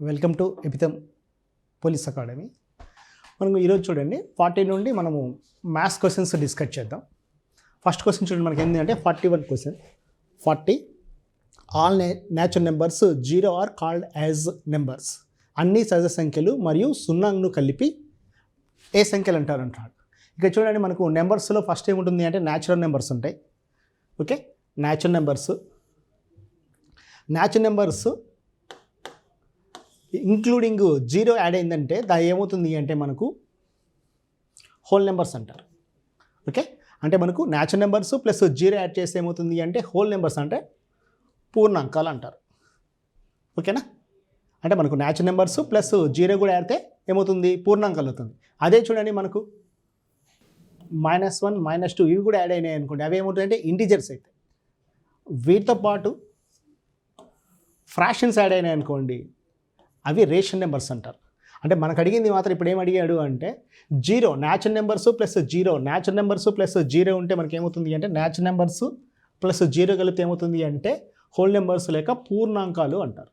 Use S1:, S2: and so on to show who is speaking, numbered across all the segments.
S1: Welcome to ఎపితం police academy. మనము ఈరోజు చూడండి 40 నుండి మనము మ్యాథ్స్ క్వశ్చన్స్ డిస్కస్ చేద్దాం. ఫస్ట్ క్వశ్చన్ చూడండి, మనకి ఏంటి అంటే 41 question. 40 all natural numbers 0 are called as numbers. అన్ని సహజ సంఖ్యలు మరియు సున్నాను కలిపి ఏ సంఖ్యలు అంటారు. ఇక్కడ చూడండి, మనకు నెంబర్స్లో ఫస్ట్ ఏముంటుంది అంటే న్యాచురల్ నెంబర్స్ ఉంటాయి. Okay, natural numbers including 0 add అయిందంటే దాని ఏమవుతుంది అంటే మనకు హోల్ నెంబర్స్ అంటారు. ఓకే, అంటే మనకు న్యాచురల్ నెంబర్స్ ప్లస్ 0 యాడ్ చేస్తే ఏమవుతుంది అంటే హోల్ నెంబర్స్ అంటే పూర్ణాంకాలు అంటారు. ఓకేనా, అంటే మనకు న్యాచురల్ నెంబర్స్ ప్లస్ 0 కూడా యాడితే ఏమవుతుంది, పూర్ణాంకాలు అవుతుంది. అదే చూడండి, మనకు -1 -2 ఇవి కూడా యాడ్ అయినాయి అనుకోండి, అవి ఏమవుతాయంటే ఇంటిజర్స్ అయితే. వీటితో పాటు ఫ్రాక్షన్స్ యాడ్ అయినాయి అనుకోండి, అవి రేషన్ నెంబర్స్ అంటారు. అంటే మనకు అడిగింది మాత్రం ఇప్పుడు ఏం అడిగాడు అంటే 0 న్యాచురల్ నెంబర్స్ ప్లస్ 0 ఉంటే మనకి ఏమవుతుంది అంటే న్యాచురల్ నెంబర్స్ ప్లస్ 0 కలిపితే ఏమవుతుంది అంటే హోల్ నెంబర్స్ లేక పూర్ణాంకాలు అంటారు.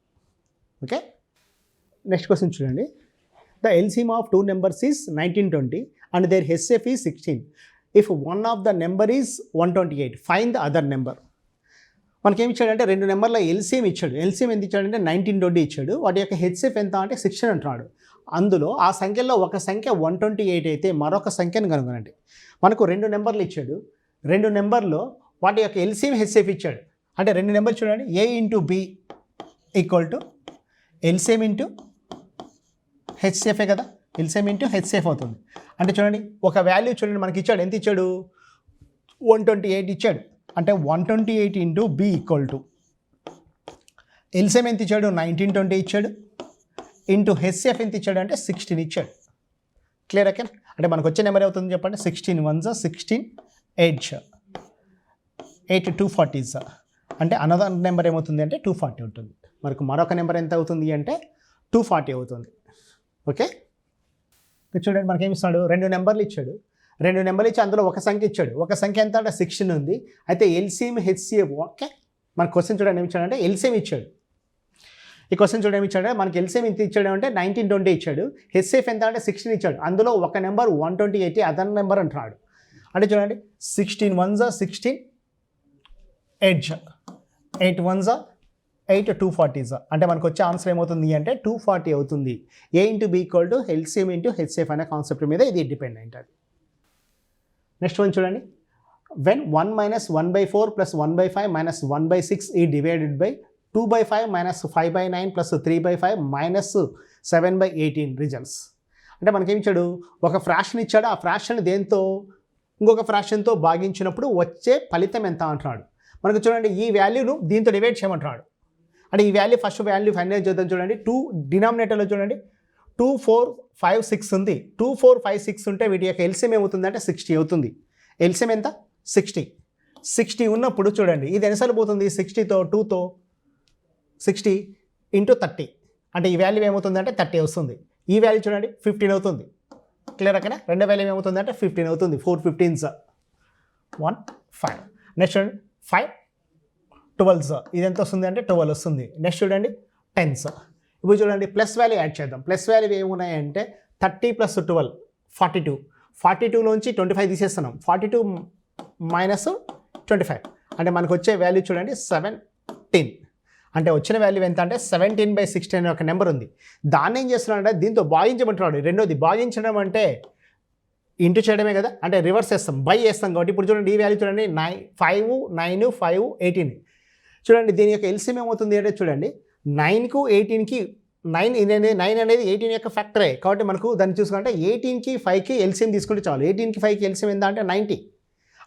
S1: ఓకే, నెక్స్ట్ క్వశ్చన్ చూడండి. The LCM of 2 numbers is 1920 and there HCF is 16. If one of the number is 128, find the other number. మనకేమి ఇచ్చాడంటే 2 నెంబర్ల ఎల్సిఎం ఇచ్చాడు. ఎల్సిఎం ఎంత ఇచ్చాడంటే 1920 ఇచ్చాడు. వాటి యొక్క హెచ్సిఎఫ్ ఎంత అంటే 16 అంటున్నాడు. అందులో ఆ సంఖ్యలో ఒక సంఖ్య 128 అయితే మరొక సంఖ్యను కనుగొనండి. మనకు 2 నెంబర్లు ఇచ్చాడు. 2 నెంబర్లో వాటి యొక్క ఎల్సిఎం హెచ్సిఎఫ్ ఇచ్చాడు. అంటే 2 నెంబర్లు చూడండి, A into B equal to LCM into హెచ్సిఎఫే కదా, ఎల్సిఎం ఇంటూ హెచ్సిఎఫ్ అవుతుంది. అంటే చూడండి, ఒక వాల్యూ చూడండి మనకి ఇచ్చాడు. ఎంత ఇచ్చాడు, 128 ఇచ్చాడు. అంటే 128 into B equal to LCM ఎంత ఇచ్చాడు, 1920 ఇచ్చాడు, ఇంటూ హెచ్సిఎఫ్ ఎంత ఇచ్చాడు అంటే 16 ఇచ్చాడు. Clear okay. అంటే మనకు వచ్చే నెంబర్ అవుతుంది చెప్పండి, 16 1 16 8 240 అంటే అనదర్ నెంబర్ ఏమవుతుంది అంటే 240 ఉంటుంది. మనకు మరొక నెంబర్ ఎంత అవుతుంది అంటే 240 అవుతుంది. ఓకే, చూడండి మనకేమి ఇస్తాడు, 2 నెంబర్లు ఇచ్చాడు. 2 నెంబర్లు ఇచ్చి అందులో ఒక సంఖ్య ఇచ్చాడు. ఒక సంఖ్య ఎంత అంటే 16 ఉంది. అయితే ఎల్సిఎం హెచ్సిఎఫ్. ఓకే, మన క్వశ్చన్ చూడండి ఏమి ఇచ్చాడంటే ఎల్సిఎం ఇచ్చాడు. ఈ క్వశ్చన్ చూడండి ఏమి ఇచ్చాడు, మనకి ఎల్సిఎం ఎంత ఇచ్చాడు అంటే 1920 ఇచ్చాడు. హెచ్సిఎఫ్ ఎంత అంటే 16 ఇచ్చాడు. అందులో ఒక నెంబర్ 128 అదర్ నెంబర్ అంటున్నాడు. అంటే చూడండి, 16 1 16 8 1 8 240 అంటే మనకు వచ్చే ఆన్సర్ ఏమవుతుంది అంటే 240 అవుతుంది. A into B equal to LCM into HCF అనే కాన్సెప్ట్ మీద ఇది డిపెండెంట్ అది. నెక్స్ట్ వన్ చూడండి, వెన్ 1 - 1/4 + 1/5 - 1/6 ఈ డివైడెడ్ బై 2/5 - 5/9 + 3/5 - 7/18 రిజల్ట్స్. అంటే మనకేమి ఇచ్చాడు, ఒక ఫ్రాక్షన్ ఇచ్చాడు. ఆ ఫ్రాక్షన్ దేంతో ఇంకొక ఫ్రాక్షన్తో భాగించినప్పుడు వచ్చే ఫలితం ఎంత అంటున్నాడు. మనకు చూడండి, ఈ వాల్యూను దీంతో డివైడ్ చేయమంటున్నాడు. అంటే ఈ వాల్యూ ఫస్ట్ వాల్యూ ఫైనల్ చేద్దాం. చూడండి, 2 డినామినేటర్లో చూడండి 2 4 5 6 ఉంది. 2 4 5 6 ఉంటే వీటి యొక్క ఎల్సిఎం ఏమవుతుంది అంటే 60 అవుతుంది. ఎల్సిఎం ఎంత 60 ఉన్నప్పుడు చూడండి, ఇది ఎన్నిసార్లు పోతుంది, 60తో 2తో 60 × 30 అంటే ఈ వాల్యూ ఏమవుతుంది అంటే 30 వస్తుంది. ఈ వాల్యూ చూడండి 15 అవుతుంది. క్లియర్ అక్కడ రెండో వాల్యూ ఏమవుతుంది అంటే 15 అవుతుంది. 4 15s 1 5. నెక్స్ట్ చూడండి 5 12s ఇది ఎంత వస్తుంది అంటే 12 వస్తుంది. నెక్స్ట్ చూడండి 10s. ఇప్పుడు చూడండి ప్లస్ వాల్యూ యాడ్ చేద్దాం. ప్లస్ వాల్యూ ఏమున్నాయంటే 30 + 12 42. 42లోంచి 25 తీసేస్తున్నాం. 42 - 25 అంటే మనకు వచ్చే వాల్యూ చూడండి 17. అంటే వచ్చిన వాల్యూ ఎంత అంటే 17/16 అనే ఒక నెంబర్ ఉంది. దాన్ని ఏం చేస్తున్నాడు అంటే దీంతో భాగించమంటున్నాడు. రెండోది భాగించడం అంటే ఇంటూ చేయడమే కదా, అంటే రివర్స్ చేస్తాం, బై చేస్తాం కాబట్టి. ఇప్పుడు చూడండి ఈ వాల్యూ చూడండి 5 9 5 18. చూడండి దీని యొక్క ఎల్సిఎం ఏమవుతుంది అంటే చూడండి 9కు 18కి 9 అనేది 18 యొక్క ఫ్యాక్టరే కాబట్టి మనకు దాన్ని చూసుకుంటే 18కి 5కి ఎల్సిఎం తీసుకుంటే చాలు. 18కి 5కి ఎల్సిఎం ఎంత అంటే 90.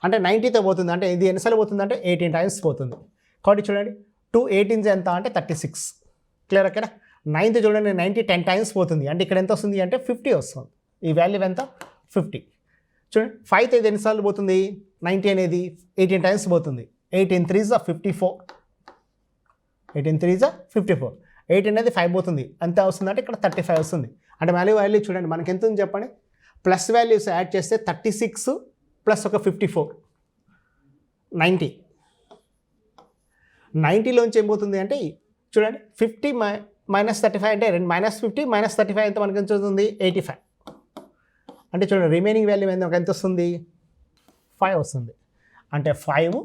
S1: అంటే 90తో పోతుంది. అంటే ఇది ఎన్నిసార్లు పోతుంది అంటే 18 టైమ్స్ పోతుంది. కాబట్టి చూడండి 2 18s ఎంత అంటే 36. క్లియర్ అక్కడ 9తో చూడండి 90 10 టైమ్స్ పోతుంది. అంటే ఇక్కడ ఎంత వస్తుంది అంటే 50 వస్తుంది. ఈ వాల్యూ ఎంత 50. చూడండి 5తో ఇది ఎన్నిసార్లు పోతుంది, 90 అనేది 18 టైమ్స్ పోతుంది. 18 3s 54. 18 3s 54. 8 అనేది 5 పోతుంది. ఎంత వస్తుంది అంటే ఇక్కడ 35 వస్తుంది. అంటే వాల్యూ చూడండి మనకి ఎంత ఉంది చెప్పండి. ప్లస్ వాల్యూస్ యాడ్ చేస్తే 36 ప్లస్ ఒక 54 90. 90లోంచి ఏం పోతుంది అంటే చూడండి 50 -35 అంటే -50 -35 ఎంత మనకి ఎంత వస్తుంది 85. అంటే చూడండి రిమైనింగ్ వాల్యూ ఎంత వస్తుంది 5 వస్తుంది. అంటే 5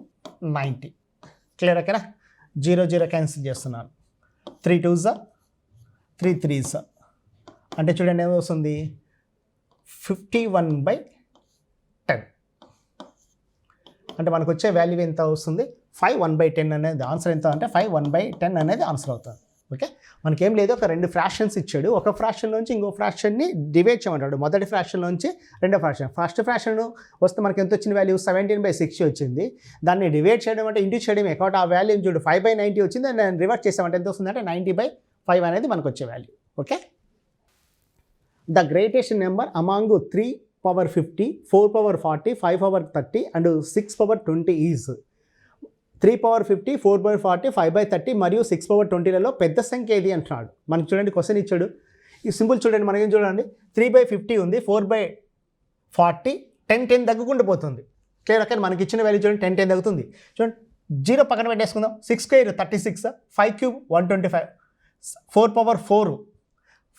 S1: 90. క్లియర్ ఓకేనా. 0 0 క్యాన్సిల్ చేస్తున్నాను. 3 2s 3 3s అంటే చూడండి ఏమొస్తుంది 51/10. అంటే మనకు వచ్చే వాల్యూ ఎంత వస్తుంది 5 1/10 అనేది ఆన్సర్. ఎంత అంటే 5 1/10 అనేది ఆన్సర్ అవుతుంది. ఓకే, మనకేం లేదు, ఒక 2 ఫ్రాక్షన్స్ ఇచ్చాడు. ఒక ఫ్రాక్షన్ నుంచి ఇంకో ఫ్రాక్షన్ని డివైడ్ చేయమంటాడు. మొదటి ఫ్రాక్షన్ నుంచి రెండో ఫ్రాక్షన్. ఫస్ట్ ఫ్రాక్షన్ వస్తే మనకి ఎంత వచ్చిన వాల్యూ 17/60 వచ్చింది. దాన్ని డివైడ్ చేయడం అంటే ఇంటూ చేయడం కాబట్టి ఆ వాల్యూ చూడు 5/90 వచ్చింది. నేను రివర్స్ చేసామంటే ఎంత వస్తుంది అంటే 90/5 అనేది మనకు వచ్చే value. Okay, the greatest number among 3/50, 4/40, 5/30 and 6/20 is 3/50, 4/40, 5/30 మరియు 6/20లలో పెద్ద సంఖ్య ఏది అంటున్నాడు. మనకి చూడండి క్వశ్చన్ ఇచ్చాడు. ఈ సింపుల్ చూడండి, మనకేం చూడండి 3/50 ఉంది, 4/40, 10 10 తగ్గుకుంటూ పోతుంది. Clear okay. మనకి ఇచ్చిన వాల్యూ చూడండి 10 10 తగ్గుతుంది. చూడండి 0 పక్కన పెట్టేసుకుందాం. 6 square 36, 5 cube 125, 4/4,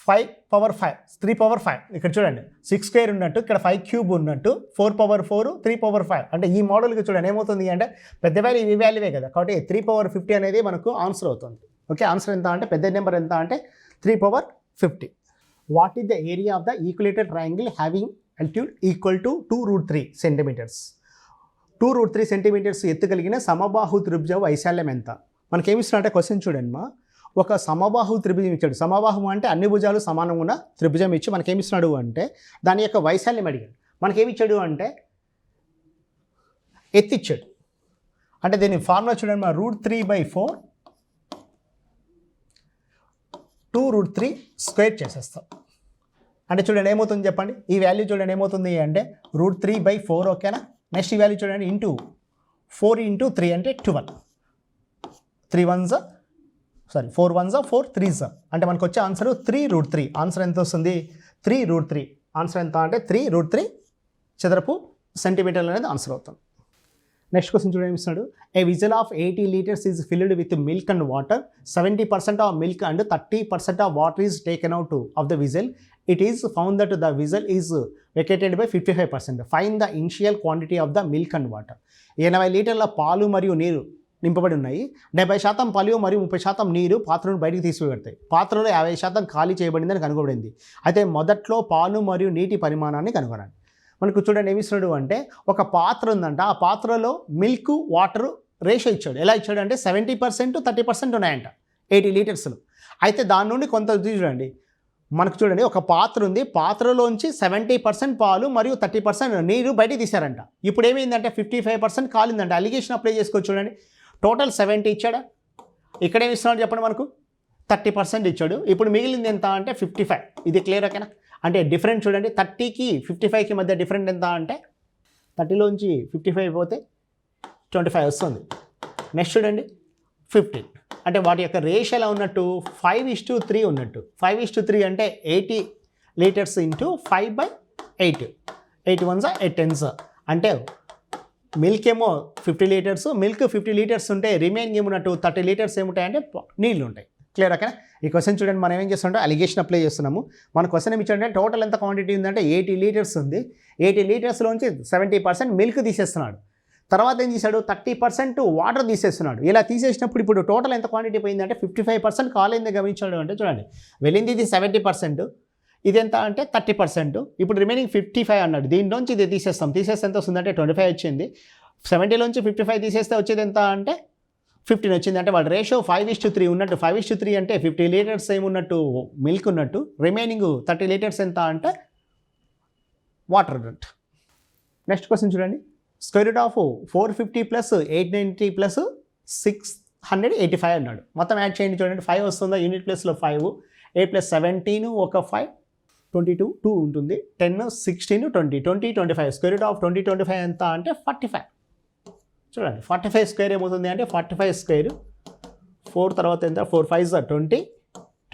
S1: 5/5, 3/5. ఇక్కడ చూడండి 6 square ఉన్నట్టు, ఇక్కడ 5 cube ఉన్నట్టు, 4/4, 3/5. అంటే ఈ మోడల్కి చూడండి ఏమవుతుంది అంటే పెద్ద వాల్యూ ఈ వాల్యూవే కదా, కాబట్టి 3/50 అనేది మనకు ఆన్సర్ అవుతుంది. ఓకే, ఆన్సర్ ఎంత అంటే పెద్ద నెంబర్ ఎంత అంటే 3/50. What is the area of the equilateral triangle having altitude equal to 2√3 centimeters? 2√3 centimeters ఎత్తు కలిగిన సమబాహు త్రిభుజ వైశాల్యం ఎంత? మనకేమిస్తున్నా అంటే క్వశ్చన్ చూడండి మా, ఒక సమబాహు త్రిభుజం ఇచ్చాడు. సమబాహు అంటే అన్ని భుజాలు సమానంగా ఉన్న త్రిభుజం ఇచ్చి మనకేమిస్తున్నాడు అంటే దాని యొక్క వైశాల్యం అడిగాడు. మనకేమిచ్చాడు అంటే ఎత్తిచ్చాడు. అంటే దీని ఫార్ములా చూడండి మా, √3/4 2√3 స్క్వేర్ చేసేస్తాం. అంటే చూడండి ఏమవుతుంది చెప్పండి, ఈ వాల్యూ చూడండి ఏమవుతుంది అంటే √3/4. ఓకేనా. నెక్స్ట్ ఈ వాల్యూ చూడండి ఇంటూ 4 × 3 అంటే 12, 4 1s 4 3s అంటే మనకు వచ్చే ఆన్సర్ 3√3. ఆన్సర్ ఎంత వస్తుంది 3√3. ఆన్సర్ ఎంత అంటే 3√3 చదరపు సెంటీమీటర్లు అనేది ఆన్సర్ అవుతుంది. నెక్స్ట్ క్వశ్చన్ చూడండి ఇస్తున్నాడు. A vessel of 80 liters is filled with milk and water. 70% of milk and 30% of water is taken out of the vessel. It is found that the vessel is vacated by 55%. Find the initial quantity of the milk and water. 80 లీటర్ల పాలు మరియు నీరు నింపబడి ఉన్నాయి. 70% పాలు మరియు 30% నీరు పాత్రను బయటికి తీసిపెడతాయి. పాత్రలో 50% ఖాళీ చేయబడిందని కనుగొబడింది. అయితే మొదట్లో పాలు మరియు నీటి పరిమాణాన్ని కనుగొనండి. మనకు చూడండి ఏమిస్తున్నాడు అంటే ఒక పాత్ర ఉందంట, ఆ పాత్రలో మిల్క్ వాటర్ రేషియో ఇచ్చాడు. ఎలా ఇచ్చాడు అంటే 70% 30% ఉన్నాయంట 80 లీటర్స్లో. అయితే దాని నుండి కొంత చూడండి, మనకు చూడండి ఒక పాత్ర ఉంది, పాత్రలోంచి 70% పాలు మరియు 30% నీరు బయటికి తీశారంట. ఇప్పుడు ఏమైందంటే 55% కాలిందంట. అలిగేషన్ అప్లై చేసుకోవచ్చు. చూడండి టోటల్ 70 ఇచ్చాడా, ఇక్కడ ఏమి ఇస్తున్నాడు చెప్పండి, మనకు 30% ఇచ్చాడు. ఇప్పుడు మిగిలింది ఎంత అంటే 55. ఇది క్లియర్ ఓకేనా. అంటే డిఫరెంట్ చూడండి 30కి 55కి మధ్య డిఫరెంట్ ఎంత అంటే 30లోంచి 55 పోతే 25 వస్తుంది. నెక్స్ట్ చూడండి 15. అంటే వాటి యొక్క రేషియో ఎలా ఉన్నట్టు 5:3 ఉన్నట్టు. 5:3 అంటే 80 liters ఇంటూ 5/8. 8 1s 8 10s అంటే మిల్క్ ఏమో 50 liters, మిల్క్ 50 liters ఉంటే రిమైనింగ్ ఏమున్నట్టు 30 liters ఏముంటాయంటే నీళ్ళు ఉంటాయి. క్లియర్ ఓకేనా. ఈ క్వశ్చన్ చూడండి మనం ఏం చేస్తుంటే అలిగేషన్ అప్లై చేస్తున్నాము. మన క్వశ్చన్ ఏమి ఇచ్చాడంటే టోటల్ ఎంత క్వాంటిటీ ఉందంటే 80 liters ఉంది. 80 లీటర్స్లోంచి 70% మిల్క్ తీసేస్తున్నాడు. తర్వాత ఏం చేశాడు 30% వాటర్ తీసేస్తున్నాడు. ఇలా తీసేసినప్పుడు ఇప్పుడు టోటల్ ఎంత క్వాంటిటీ పోయిందంటే 55% కాలేంది గమనించాడు. అంటే చూడండి వెళ్ళింది ఇది 70%, ఇది ఎంత అంటే 30%. ఇప్పుడు రిమైనింగ్ 55 అన్నాడు. దీనిలోంచి ఇది తీసేస్తాం. తీసేస్తే ఎంత వస్తుందంటే 25 వచ్చింది. 70లోంచి 55 తీసేస్తే వచ్చేది ఎంత అంటే 15 వచ్చింది. అంటే వాళ్ళ రేషియో 5:3 ఉన్నట్టు. 5:3 అంటే 50 liters ఏమున్నట్టు మిల్క్ ఉన్నట్టు, రిమైనింగ్ 30 liters ఎంత అంటే వాటర్ ఉన్నట్టు. నెక్స్ట్ క్వశ్చన్ చూడండి. స్క్వేర్ రూట్ ఆఫ్ 450 + 890 + 685 అన్నాడు. మొత్తం యాడ్ చేయండి. చూడండి 5 వస్తుందా, యూనిట్ ప్లేస్లో 5, 8 + 17 ఒక 5 22 2 ఉంటుంది. 10 16 20 20 25. స్క్వేర్ రూట్ ఆఫ్ 20 25 ఎంత అంటే 45. చూడండి 45 స్క్వేర్ ఏమవుతుంది అంటే 45 స్క్వేర్ 4 తర్వాత ఎంత 4 5s 20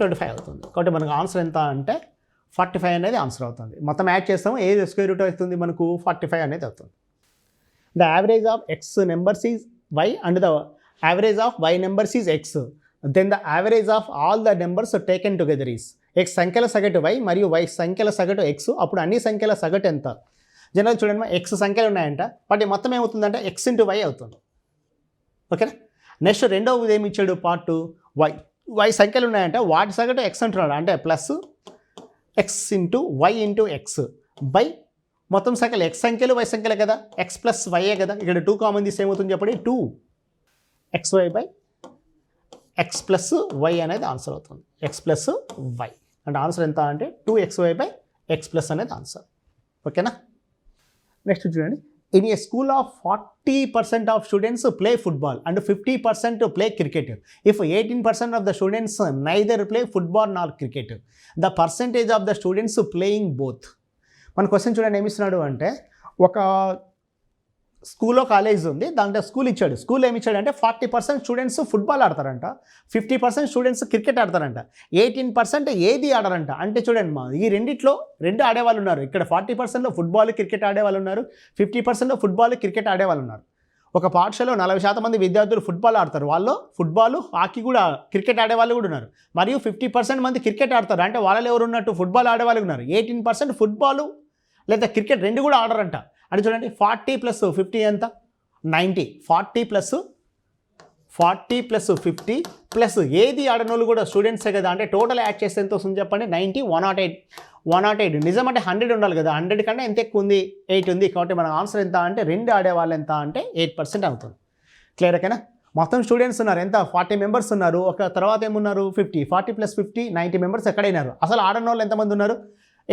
S1: 25 అవుతుంది. కాబట్టి మనకు ఆన్సర్ ఎంత అంటే 45 అనేది ఆన్సర్ అవుతుంది. మొత్తం యాడ్ చేస్తాము, ఏది స్క్వేర్ రూట్ అవుతుంది మనకు 45 అనేది అవుతుంది. The average of x numbers is y and the average of y numbers is x. Then the average of all the numbers taken together is x సంఖ్యల సగటు y మరియు y సంఖ్యల సగటు x, అప్పుడు అన్ని సంఖ్యల సగటు ఎంత? జనరల్ చూడండి, x సంఖ్యలు ఉన్నాయంట, వాటి మొత్తం ఏమవుతుందంటే x ఇంటూ y అవుతుంది. ఓకేనా. నెక్స్ట్ రెండవది ఏమి ఇచ్చాడు పార్ట్ y సంఖ్యలు ఉన్నాయంట, వాటి సగటు x అంటున్నాడు, అంటే plus x into y into x by మొత్తం సంఖ్యలు x సంఖ్యలు y సంఖ్యలే కదా, x ప్లస్ y కదా, ఇక్కడ 2 కామన్ తీసి ఏమవుతుంది చెప్పండి, 2xy by x plus y అనేది ఆన్సర్ అవుతుంది. x ప్లస్ y అంటే ఆన్సర్ ఎంత అంటే 2xy బై x ప్లస్ అనేది ఆన్సర్. ఓకేనా. నెక్స్ట్ చూడండి, in a school of 40% of students play football and 50% play cricket. If 18% of the students neither play football nor cricket, the percentage of the students playing both. మన question చూడండి ఏమి ఇస్తున్నాడు అంటే, ఒక స్కూల్లో కాలేజ్ ఉంది, దాంట్లో స్కూల్ ఇచ్చాడు. స్కూల్ ఏమి ఇచ్చాడు అంటే 40% స్టూడెంట్స్ ఫుట్బాల్ ఆడతారంట, 50% స్టూడెంట్స్ క్రికెట్ ఆడతారంట, 18% ఏది ఆడరంట. అంటే చూడండి ఈ రెండిట్లో రెండు ఆడేవాళ్ళు ఉన్నారు. ఇక్కడ 40%లో ఫుట్బాల్ క్రికెట్ ఆడేవాళ్ళు ఉన్నారు, 50%లో ఫుట్బాల్ క్రికెట్ ఆడేవాళ్ళు ఉన్నారు. ఒక పాఠశాలలో 40% మంది విద్యార్థులు ఫుట్బాల్ ఆడతారు, వాళ్ళు ఫుట్బాల్ హాకీ కూడా క్రికెట్ ఆడేవాళ్ళు కూడా ఉన్నారు. మరియు 50% మంది క్రికెట్ ఆడతారు, అంటే వాళ్ళలో ఎవరు ఉన్నట్టు ఫుట్బాల్ ఆడేవాళ్ళు ఉన్నారు. 18% ఫుట్బాల్ లేదా క్రికెట్ రెండు కూడా ఆడరంట. అంటే చూడండి 40 ప్లస్ 50 ఎంత, 90. 40 ప్లస్ 50 ప్లస్ ఏది ఆడనోళ్ళు కూడా స్టూడెంట్సే కదా, అంటే టోటల్ యాడ్ చేస్తే ఎంత వస్తుంది చెప్పండి, 90. 108. నిజం అంటే 100 ఉండాలి కదా, 100 కన్నా ఎంత ఎక్కువ ఉంది, 8 ఉంది. కాబట్టి మన ఆన్సర్ ఎంత అంటే రెండు ఆడేవాళ్ళు ఎంత అంటే 8% అవుతుంది. క్లియర్ ఓకేనా. మొత్తం స్టూడెంట్స్ ఉన్నారు ఎంత, 40 మెంబర్స్ ఉన్నారు. ఒక తర్వాత ఏమున్నారు 50. 40 ప్లస్ 50 90 మెంబర్స్ ఎక్కడైనారు. అసలు ఆడని వాళ్ళు ఎంతమంది ఉన్నారు,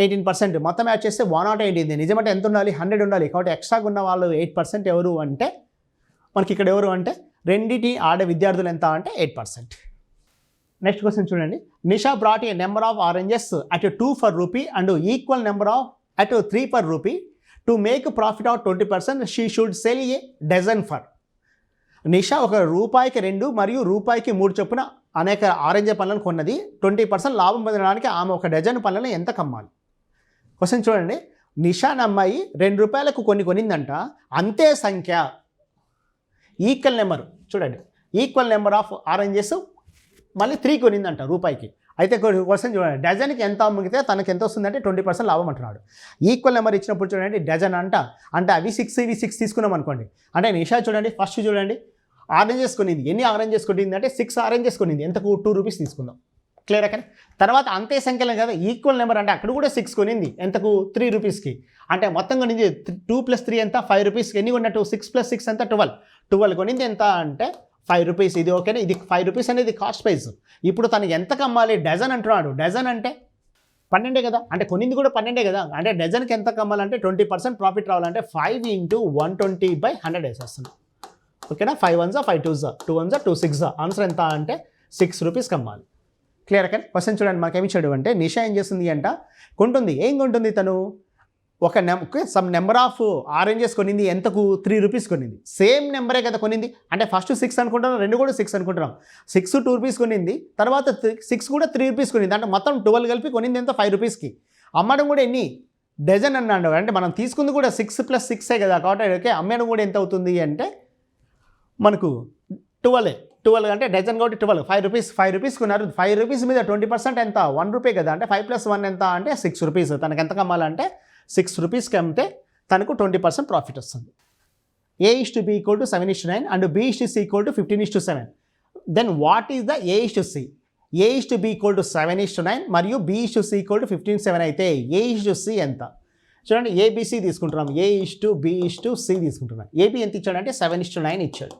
S1: 18%. మొత్తం యాడ్ చేస్తే 108 ఉంది. నిజమంటే ఎంత ఉండాలి, 100 ఉండాలి. కాబట్టి ఎక్స్ట్రాగా ఉన్న వాళ్ళు 8% ఎవరు అంటే మనకి ఇక్కడ ఎవరు అంటే రెండింటి ఆడే విద్యార్థులు ఎంత అంటే 8%. నెక్స్ట్ క్వశ్చన్ చూడండి, Nisha brought a number of oranges at 2 for rupee and equal number of at 3 for rupee. To make profit of 20% she should sell a dozen for. Nisha ఒక రూపాయికి 2 మరియు రూపాయికి 3 చొప్పున అనేక ఆరెంజ్ పళ్ళను కొన్నది. 20% లాభం పొందడానికి ఆమె ఒక డజన్ పళ్ళను ఎంత కమ్మాలి? క్వశ్చన్ చూడండి, నిషా అమ్మాయి 2 రూపాయలకు కొనిందంట, అంతే సంఖ్య ఈక్వల్ నెంబర్, చూడండి ఈక్వల్ నెంబర్ ఆఫ్ ఆరెంజెస్ మళ్ళీ 3 కొనిందంట రూపాయికి. అయితే క్వశ్చన్ చూడండి, డజన్కి ఎంత అమ్మితే తనకి ఎంత వస్తుందంటే 20% లాభం అంటున్నాడు. ఈక్వల్ నెంబర్ ఇచ్చినప్పుడు చూడండి డజన్ అంటే అవి 6 ఇవి 6 తీసుకున్నాం అనుకోండి. అంటే నిషా చూడండి ఫస్ట్ చూడండి ఆరెంజెస్ కొనింది, ఎన్ని ఆరెంజెస్ కొనింది అంటే 6 ఆరెంజెస్ కొనింది, ఎంతకు 2 రూపీస్ తీసుకుందాం. క్లియర్ అక్కడ. తర్వాత అంతే సంఖ్యలో కదా ఈక్వల్ నెంబర్, అంటే అక్కడ కూడా 6 కొనింది, ఎంతకు 3 రూపీస్కి. అంటే మొత్తం కొనింది 2 + 3 ఎంత 5 రూపీస్కి. ఎన్ని కొన్నట్టు 6 + 6 ఎంత 12 కొనింది ఎంత అంటే 5 రూపీస్. ఇది ఓకేనా, ఇది 5 రూపీస్ అనేది కాస్ట్ ప్రైస్. ఇప్పుడు తను ఎంతకు అమ్మాలి, డజన్ అంటున్నాడు. డజన్ అంటే 12 కదా, అంటే కొనింది కూడా 12 కదా, అంటే డజన్కి ఎంత కమ్మాలంటే 20% ప్రాఫిట్ రావాలంటే 5 × 120/100 వేసేస్తున్నాం. ఓకేనా. 5 1s 5 2s 2 1s 2 6. ఆన్సర్ ఎంత అంటే 6 రూపీస్ కమ్మాలి. క్లియర్ కానీ. క్వశ్చన్ చూడండి మనకేమి ఇచ్చాడు అంటే, నిషా ఏం చేస్తుంది అంట, కొంటుంది. ఏం కొంటుంది తను, ఒక సమ్ నెంబర్ ఆఫ్ ఆరెంజెస్ కొనింది, ఎంతకు 3 రూపీస్ కొనింది. సేమ్ నెంబరే కదా కొనింది, అంటే ఫస్ట్ 6 అనుకుంటున్నాం, రెండు కూడా 6 అనుకుంటున్నాం. 6 2 రూపీస్ కొనింది, తర్వాత 6 కూడా 3 రూపీస్ కొనింది, అంటే మొత్తం 12 కలిపి కొనింది ఎంత 5 రూపీస్కి. అమ్మడం కూడా ఎన్ని డజన్ అన్నాడు, అంటే మనం తీసుకుంది కూడా 6 + 6 కదా, కాబట్టి ఓకే అమ్మడం కూడా ఎంత అవుతుంది అంటే మనకు 12 అంటే డజన్ కాబట్టి 12. 5 రూపీస్ కొన్నారు. 5 రూపీస్ మీద 20% ఎంత 1 రూపీ కదా, అంటే 5 + 1 ఎంత అంటే 6 రూపీస్. తనకు ఎంత కమ్మాలంటే 6 రూపీస్కి అమ్మితే తనకు 20% ప్రాఫిట్ వస్తుంది. A/B = 7:9 and B/C = 15:7. Then what is the A/C? A/B = 7:9 మరియు B/C = 15:7 అయితే A/C ఎంత? చూడండి, ABC తీసుకుంటున్నాం, A/B/C తీసుకుంటున్నాం. AB ఎంత ఇచ్చాడంటే 7:9 ఇచ్చాడు.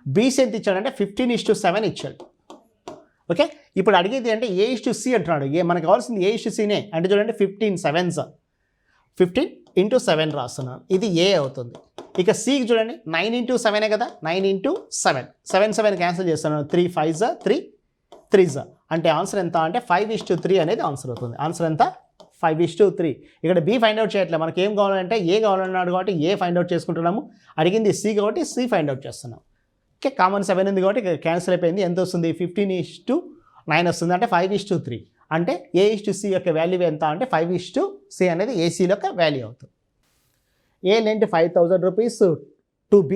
S1: BC ఎంత ఇచ్చాడంటే 15:7 ఇచ్చాడు. ఓకే. ఇప్పుడు అడిగేది అంటే A/C అంటున్నాడు. మనకు కావాల్సింది A/Cనే. అంటే చూడండి 15 7s 15 × 7 రాస్తున్నాను, ఇది A అవుతుంది. ఇక Cకి చూడండి 9 × 7 కదా, 9 × 7 7 క్యాన్సిల్ చేస్తాను, 3 5s 3 3s. అంటే ఆన్సర్ ఎంత అంటే 5:3 అనేది ఆన్సర్ అవుతుంది. ఆన్సర్ ఎంత 5:3. ఇక్కడ B ఫైండ్ అవుట్ చేయట్లేదు, మనకి ఏం కావాలంటే A కావాలన్నాడు కాబట్టి A ఫైండ్ అవుట్ చేసుకుంటున్నాము. అడిగింది C కాబట్టి C ఫైండ్ అవుట్ చేస్తున్నాం. ఓకే. కామన్ 7 ఉంది కాబట్టి క్యాన్సిల్ అయిపోయింది. ఎంత వస్తుంది 15:9 వస్తుంది, అంటే 5:3. అంటే A/C యొక్క వాల్యూ ఎంత అంటే 5:C అనేది AC యొక్క వాల్యూ అవుతుంది. A lent 5,000 rupees to B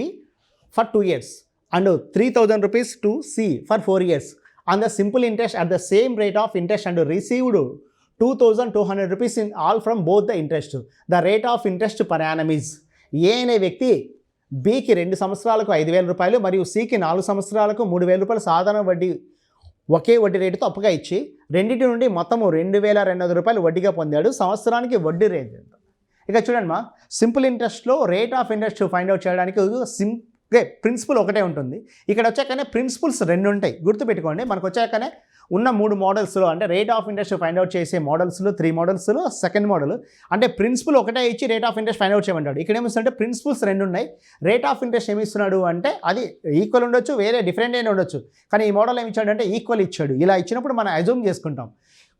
S1: for 2 years. and 3,000 rupees to C for 4 years on the simple interest at the same rate of interest and received 2,200 rupees in all from both the interest. The rate of interest per annum is ఏ అనే వ్యక్తి బికి 2 సంవత్సరాలకు 5,000 రూపాయలు మరియు సికి 4 సంవత్సరాలకు 3,000 రూపాయలు సాధారణ వడ్డీ ఒకే వడ్డీ రేటుతో అప్పుగా ఇచ్చి రెండింటి నుండి మొత్తము 2,200 రూపాయలు వడ్డీగా పొందాడు. సంవత్సరానికి వడ్డీ రేట్ ఎంత? ఇక చూడండి మా సింపుల్ ఇంట్రెస్ట్లో rate of interest find out చేయడానికి ప్రిన్సిపల్ ఒకటే ఉంటుంది. ఇక్కడ వచ్చాకనే ప్రిన్సిపల్స్ 2 ఉంటాయి, గుర్తుపెట్టుకోండి. మనకు వచ్చాకనే ఉన్న 3 మోడల్స్లో అంటే rate of interest find out చేసే మోడల్స్లో 3 మోడల్స్లో సెకండ్ మోడల్ అంటే ప్రిన్సిపల్ ఒకటే ఇచ్చి rate of interest find out చేయమంటాడు. ఇక్కడ ఏమిస్తుంటే ప్రిన్సిపల్స్ 2 ఉన్నాయి, రేట్ ఆఫ్ ఇంట్రెస్ట్ ఏమి ఇస్తున్నాడు అంటే అది ఈక్వల్ ఉండొచ్చు, వేరే డిఫరెంట్ అయినా ఉండొచ్చు. కానీ ఈ మోడల్ ఏమి ఇచ్చాడు అంటే ఈక్వల్ ఇచ్చాడు. ఇలా ఇచ్చినప్పుడు మనం అజ్యూమ్ చేసుకుంటాం.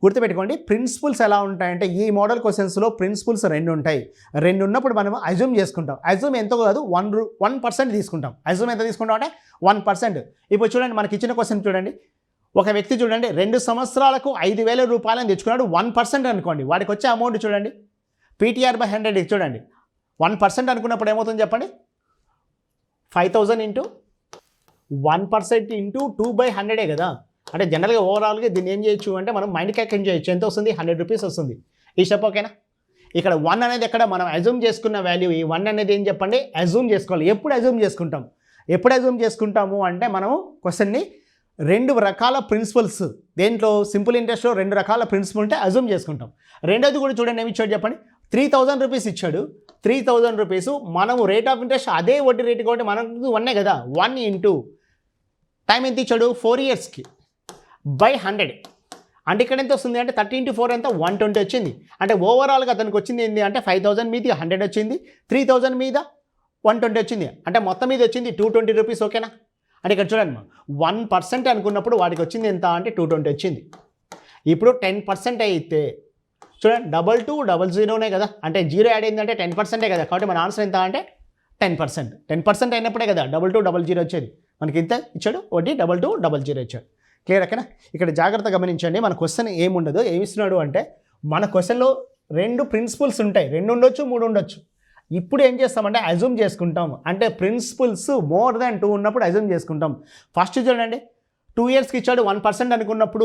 S1: గుర్తుపెట్టుకోండి, ప్రిన్సిపల్స్ ఎలా ఉంటాయంటే ఈ మోడల్ క్వశ్చన్స్లో ప్రిన్సిపల్స్ 2 ఉంటాయి. 2 ఉన్నప్పుడు మనం అజ్యూమ్ చేసుకుంటాం. అజ్యూమ్ ఎంతో కాదు 1% తీసుకుంటాం. అజ్యూమ్ ఎంత తీసుకుంటాం అంటే 1%. ఇప్పుడు చూడండి మనకి ఇచ్చిన క్వశ్చన్ చూడండి, ఒక వ్యక్తి చూడండి 2 సంవత్సరాలకు 5,000 రూపాయలని తెచ్చుకున్నాడు. 1% అనుకోండి, వాడికి వచ్చే అమౌంట్ చూడండి PTR/100 చూడండి. 1% అనుకున్నప్పుడు ఏమవుతుంది చెప్పండి, 5,000 ఇంటూ 1% ఇంటూ 2/100 కదా. అంటే జనరల్గా ఓవరాల్గా దీన్ని ఏం చేయొచ్చు అంటే మనం మైండ్ క్యాల్కులేట్ చేయొచ్చు. ఎంత వస్తుంది? 100 రూపీస్ వస్తుంది. ఈ స్టెప్ ఓకేనా? ఇక్కడ 1 అనేది ఎక్కడ మనం అజ్యూమ్ చేసుకున్న వాల్యూ. ఈ 1 అనేది ఏం చెప్పండి, అజ్యూమ్ చేసుకోవాలి. ఎప్పుడు అజ్యూమ్ చేసుకుంటాం? ఎప్పుడు అజ్యూమ్ చేసుకుంటాము అంటే మనము క్వశ్చన్ని 2 రకాల ప్రిన్సిపల్స్, దేంట్లో సింపుల్ ఇంట్రెస్ట్లో 2 రకాల ప్రిన్సిపల్ ఉంటే అజ్యూమ్ చేసుకుంటాం. రెండోది కూడా చూడండి ఏమి ఇచ్చాడు చెప్పండి, 3,000 రూపీస్ ఇచ్చాడు. 3,000 రూపీస్ మనము రేట్ ఆఫ్ ఇంట్రెస్ట్ అదే వడ్డీ రేటు కాబట్టి మనకు 1 కదా. 1 ఇంటూ టైం ఎంత ఇచ్చాడు 4 ఇయర్స్కి బై 100 అంటే ఇక్కడ ఎంత వస్తుంది అంటే 30 into 4 ఎంత 120 వచ్చింది. అంటే ఓవరాల్గా అతనికి వచ్చింది ఏంటి అంటే 5,000 మీద 100 వచ్చింది, 3,000 మీద 120 వచ్చింది. అంటే మొత్తం మీద వచ్చింది 220 రూపీస్. ఓకేనా? అంటే ఇక్కడ చూడండి 1% అనుకున్నప్పుడు వాడికి వచ్చింది ఎంత అంటే 220 వచ్చింది. ఇప్పుడు 10% అయితే చూడండి 2200 కదా, అంటే 0 యాడ్ అయిందంటే 10% కదా. కాబట్టి మన ఆన్సర్ ఎంత అంటే 10%. 10% అయినప్పుడే కదా 2200 వచ్చేది. మనకి ఇంత ఇచ్చాడు వడ్డీ 2200 ఇచ్చాడు. క్లియర్ ఓకేనా? ఇక్కడ జాగ్రత్తగా గమనించండి, మన క్వశ్చన్ ఏముండదు. ఏమి ఇస్తున్నాడు అంటే మన క్వశ్చన్లో 2 ప్రిన్సిపల్స్ ఉంటాయి, 2 ఉండొచ్చు 3 ఉండొచ్చు. ఇప్పుడు ఏం చేస్తామంటే అజ్యూమ్ చేసుకుంటాం. అంటే ప్రిన్సిపల్స్ మోర్ దాన్ 2 ఉన్నప్పుడు అజ్యూమ్ చేసుకుంటాం. ఫస్ట్ చూడండి 2 ఇయర్స్కి ఇచ్చాడు 1% అనుకున్నప్పుడు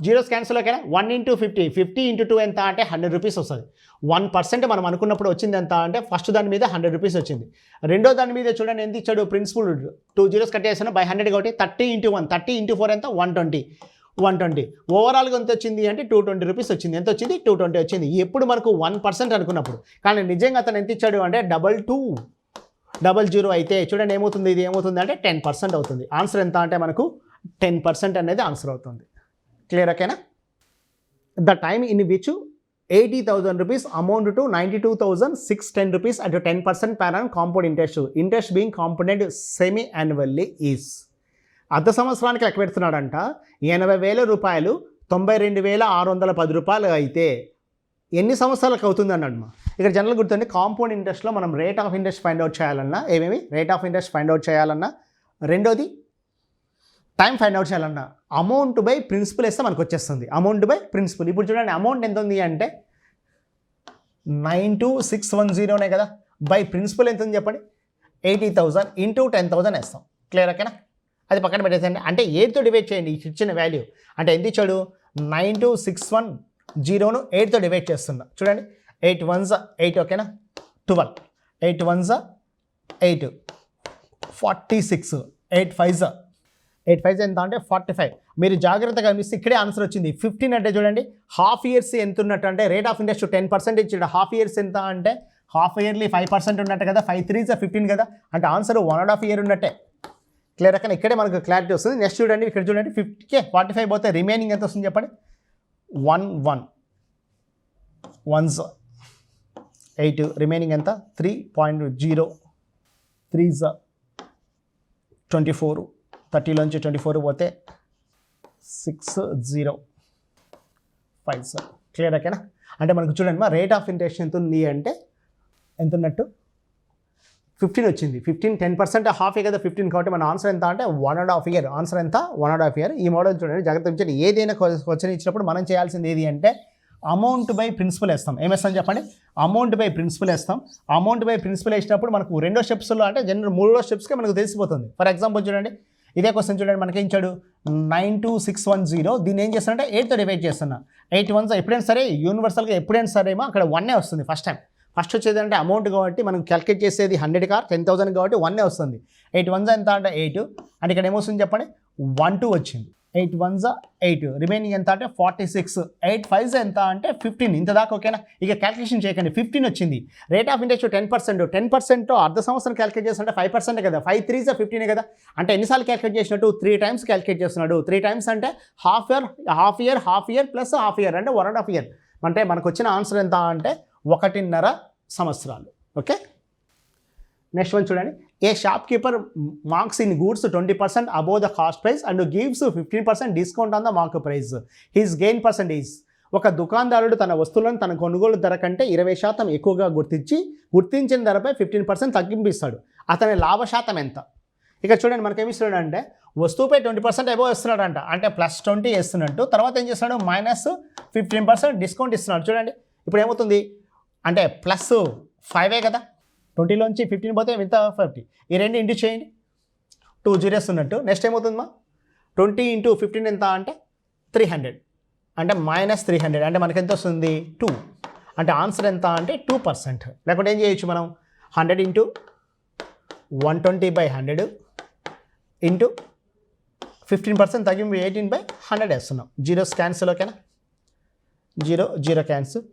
S1: 0 క్యాన్సిల్ ఓకేనా. 1 into 50, 50 into 2 ఎంత అంటే 100 రూపీస్ వస్తుంది. 1% మనం అనుకున్నప్పుడు వచ్చింది ఎంత అంటే ఫస్ట్ దాని మీద 100 రూపీస్ వచ్చింది. రెండో దాని మీద చూడండి ఎంత ఇచ్చాడు ప్రిన్సిపల్ 2 zeros కట్టేసాను బై 100 కాబట్టి 30 into 1, 30 into 4 ఎంత 120. ఓవరాల్గా ఎంత వచ్చింది అంటే 220 రూపీస్ వచ్చింది. ఎంత వచ్చింది 220 వచ్చింది. ఎప్పుడు మనకు 1% అనుకున్నప్పుడు. కానీ నిజంగా అతను ఎంత ఇచ్చాడు అంటే 2200 అయితే చూడండి ఏమవుతుంది, ఇది ఏమవుతుంది అంటే 10% అవుతుంది. ఆన్సర్ ఎంత అంటే మనకు 10% అనేది ఆన్సర్ అవుతుంది. క్లియర్ ఓకేనా? The time in which 80,000 rupees amount to 92,610 rupees at 10% per annum compound interest being compounded semi-annually is. అర్ధ సంవత్సరానికి లెక్క పెడుతున్నాడంట. 80,000 రూపాయలు 92,610 రూపాయలు అయితే ఎన్ని సంవత్సరాలకు అవుతుంది అన్నాడు. ఇక్కడ జనరల్ గుర్తుంది కాంపౌండ్ ఇంట్రెస్ట్లో మనం rate of interest find out చేయాలన్నా ఏమేమి rate of interest find out చేయాలన్నా, రెండోది టైం ఫైండ్ అవుట్ చేయాలన్నా అమౌంట్ బై ప్రిన్సిపల్ వేస్తే మనకు వచ్చేస్తుంది. Amount by principal. ఇప్పుడు చూడండి అమౌంట్ ఎంత ఉంది అంటే 92,610 కదా. బై ప్రిన్సిపల్ ఎంత ఉంది చెప్పండి 80,000 ఇంటూ 10,000 వేస్తాం. క్లియర్ ఓకేనా? అది పక్కన పెట్టేసండి. అంటే 8తో డివైడ్ చేయండి ఇచ్చిన వాల్యూ. అంటే ఎంత ఇచ్చాడు 92,610ను 8తో డివైడ్ చేస్తున్నా. చూడండి 8 1s 8 ఓకేనా 12, 8 1s 8, 46, 8 5s ఎంత అంటే 45. మీరు జాగ్రత్తగా గమనిస్తే ఇక్కడే ఆన్సర్ వచ్చింది 15. అంటే చూడండి హాఫ్ ఇయర్స్ ఎంత ఉన్నట్టు అంటే రేట్ ఆఫ్ ఇంట్రెస్ట్ 10% ఇచ్చాడు. హాఫ్ ఇయర్స్ ఎంత అంటే హాఫ్ ఇయర్లీ 5% ఉన్నట్టు కదా. 5 3s 15 కదా. అంటే ఆన్సర్ 1.5 year ఉన్నట్టే. క్లియర్ అక్కడ ఇక్కడే మనకు క్లారిటీ వస్తుంది. నెక్స్ట్ చూడండి ఇక్కడ చూడండి 50కే 45 పోతే రిమైనింగ్ ఎంత వస్తుంది చెప్పండి 1 1 1s 8 రిమైనింగ్ ఎంత 3.0 3s 24, 30లోంచి 24 పోతే 6 0 5s. క్లియర్ ఓకేనా? అంటే మనకు చూడండి మా రేట్ ఆఫ్ ఇంట్రెస్ట్ ఎంత ఉంది అంటే ఎంత ఉన్నట్టు 15 వచ్చింది. 15 10% హాఫే కదా 15. కాబట్టి మన ఆన్సర్ ఎంత అంటే 1.5 year. ఆన్సర్ ఎంత 1.5 year. ఈ మోడల్ చూడండి జాగ్రత్త ఉంచండి. ఏదైనా క్వశ్చన్ ఇచ్చినప్పుడు మనం చేయాల్సింది ఏది అంటే అమౌంట్ బై ప్రిన్సిపల్ వేస్తాం. ఏమేస్తాం చెప్పండి? అమౌంట్ బై ప్రిన్సిపల్ వేస్తాం. అమౌంట్ బై ప్రిన్సిపల్ వేసినప్పుడు మనకు రెండో స్టెప్స్లో అంటే జనరల్ మూడో స్టెప్స్కే మనకు తెలిసిపోతుంది. ఫర్ ఎగ్జాంపుల్ చూడండి, ఇదే క్వశ్చన్ చూడండి, మనకి ఏం ఇచ్చాడు 92610. దీన్ని ఏం చేస్తానంటే 8తో డివైడ్ చేస్తున్నా. 8 1 ఎప్పుడైనా సరే యూనివర్సల్గా ఎప్పుడైనా సరేమో అక్కడ 1 వస్తుంది ఫస్ట్ టైం. ఫస్ట్ వచ్చేది అంటే అమౌంట్ కాబట్టి మనం క్యాల్కులేట్ చేసేది 100 కార్ 10,000 కాబట్టి 1 వస్తుంది. 8 1 ఎంత అంటే 8. అంటే ఇక్కడ ఏమొస్తుంది చెప్పండి? 1 2 వచ్చింది. 8 1 8, రిమైనింగ్ ఎంత అంటే 46. 8 5 ఎంత అంటే 15. ఇంత దాకా ఓకేనా? ఇక క్యాల్కులేషన్ చేయకండి. 15 వచ్చింది. Rate of interest 10%. 10% అర్ధ సంవత్సరం క్యాల్కులేట్ చేస్తుంటే 5% కదా. 5 3 15 కదా. అంటే ఎన్నిసార్లు క్యాల్కులేట్ చేసినట్టు? 3 టైమ్స్ క్యాల్కులేట్ చేస్తున్నాడు. 3 టైమ్స్ అంటే half year plus half year అంటే 1.5 ఇయర్. అంటే మనకు వచ్చిన ఆన్సర్ ఎంత అంటే 1.5 సంవత్సరాలు. ఓకే, నెక్స్ట్ వన్ చూడండి. A shopkeeper marks in goods 20% above the cost price and gives 15% discount on the mark price. His gain percentage. ఒక దుకాణదారుడు తన వస్తువులను తన కొనుగోలు ధర కంటే 20% ఎక్కువగా గుర్తించిన ధరపై 15% తగ్గింపు ఇస్తాడు. అతని లాభ శాతం ఎంత? ఇక చూడండి, మనకేమి ఇస్తున్నాడు అంటే వస్తువుపై 20% అబోవ్ ఇస్తున్నాడంట. అంటే +20 వేస్తున్నట్టు. తర్వాత ఏం చేస్తున్నాడు? -15% డిస్కౌంట్ ఇస్తున్నాడు. చూడండి ఇప్పుడు ఏమవుతుంది అంటే +5 కదా. 20లోంచి 15 పోతే ఎంత? 50. ఈ రెండు ఇంటూ చేయండి, 2 zeros ఉన్నట్టు. నెక్స్ట్ ఏమవుతుందమ్మా? 20 × 15 ఎంత అంటే 300. అంటే -300 అంటే మనకి ఎంత వస్తుంది? 2. అంటే ఆన్సర్ ఎంత అంటే 2%. లేకుంటే ఏం చేయొచ్చు మనం? 100 × 120/100 ఇంటూ 15% తగ్గింపు 18/100 వేస్తున్నాం. Zeros cancel. ఓకేనా? 0 క్యాన్సిల్.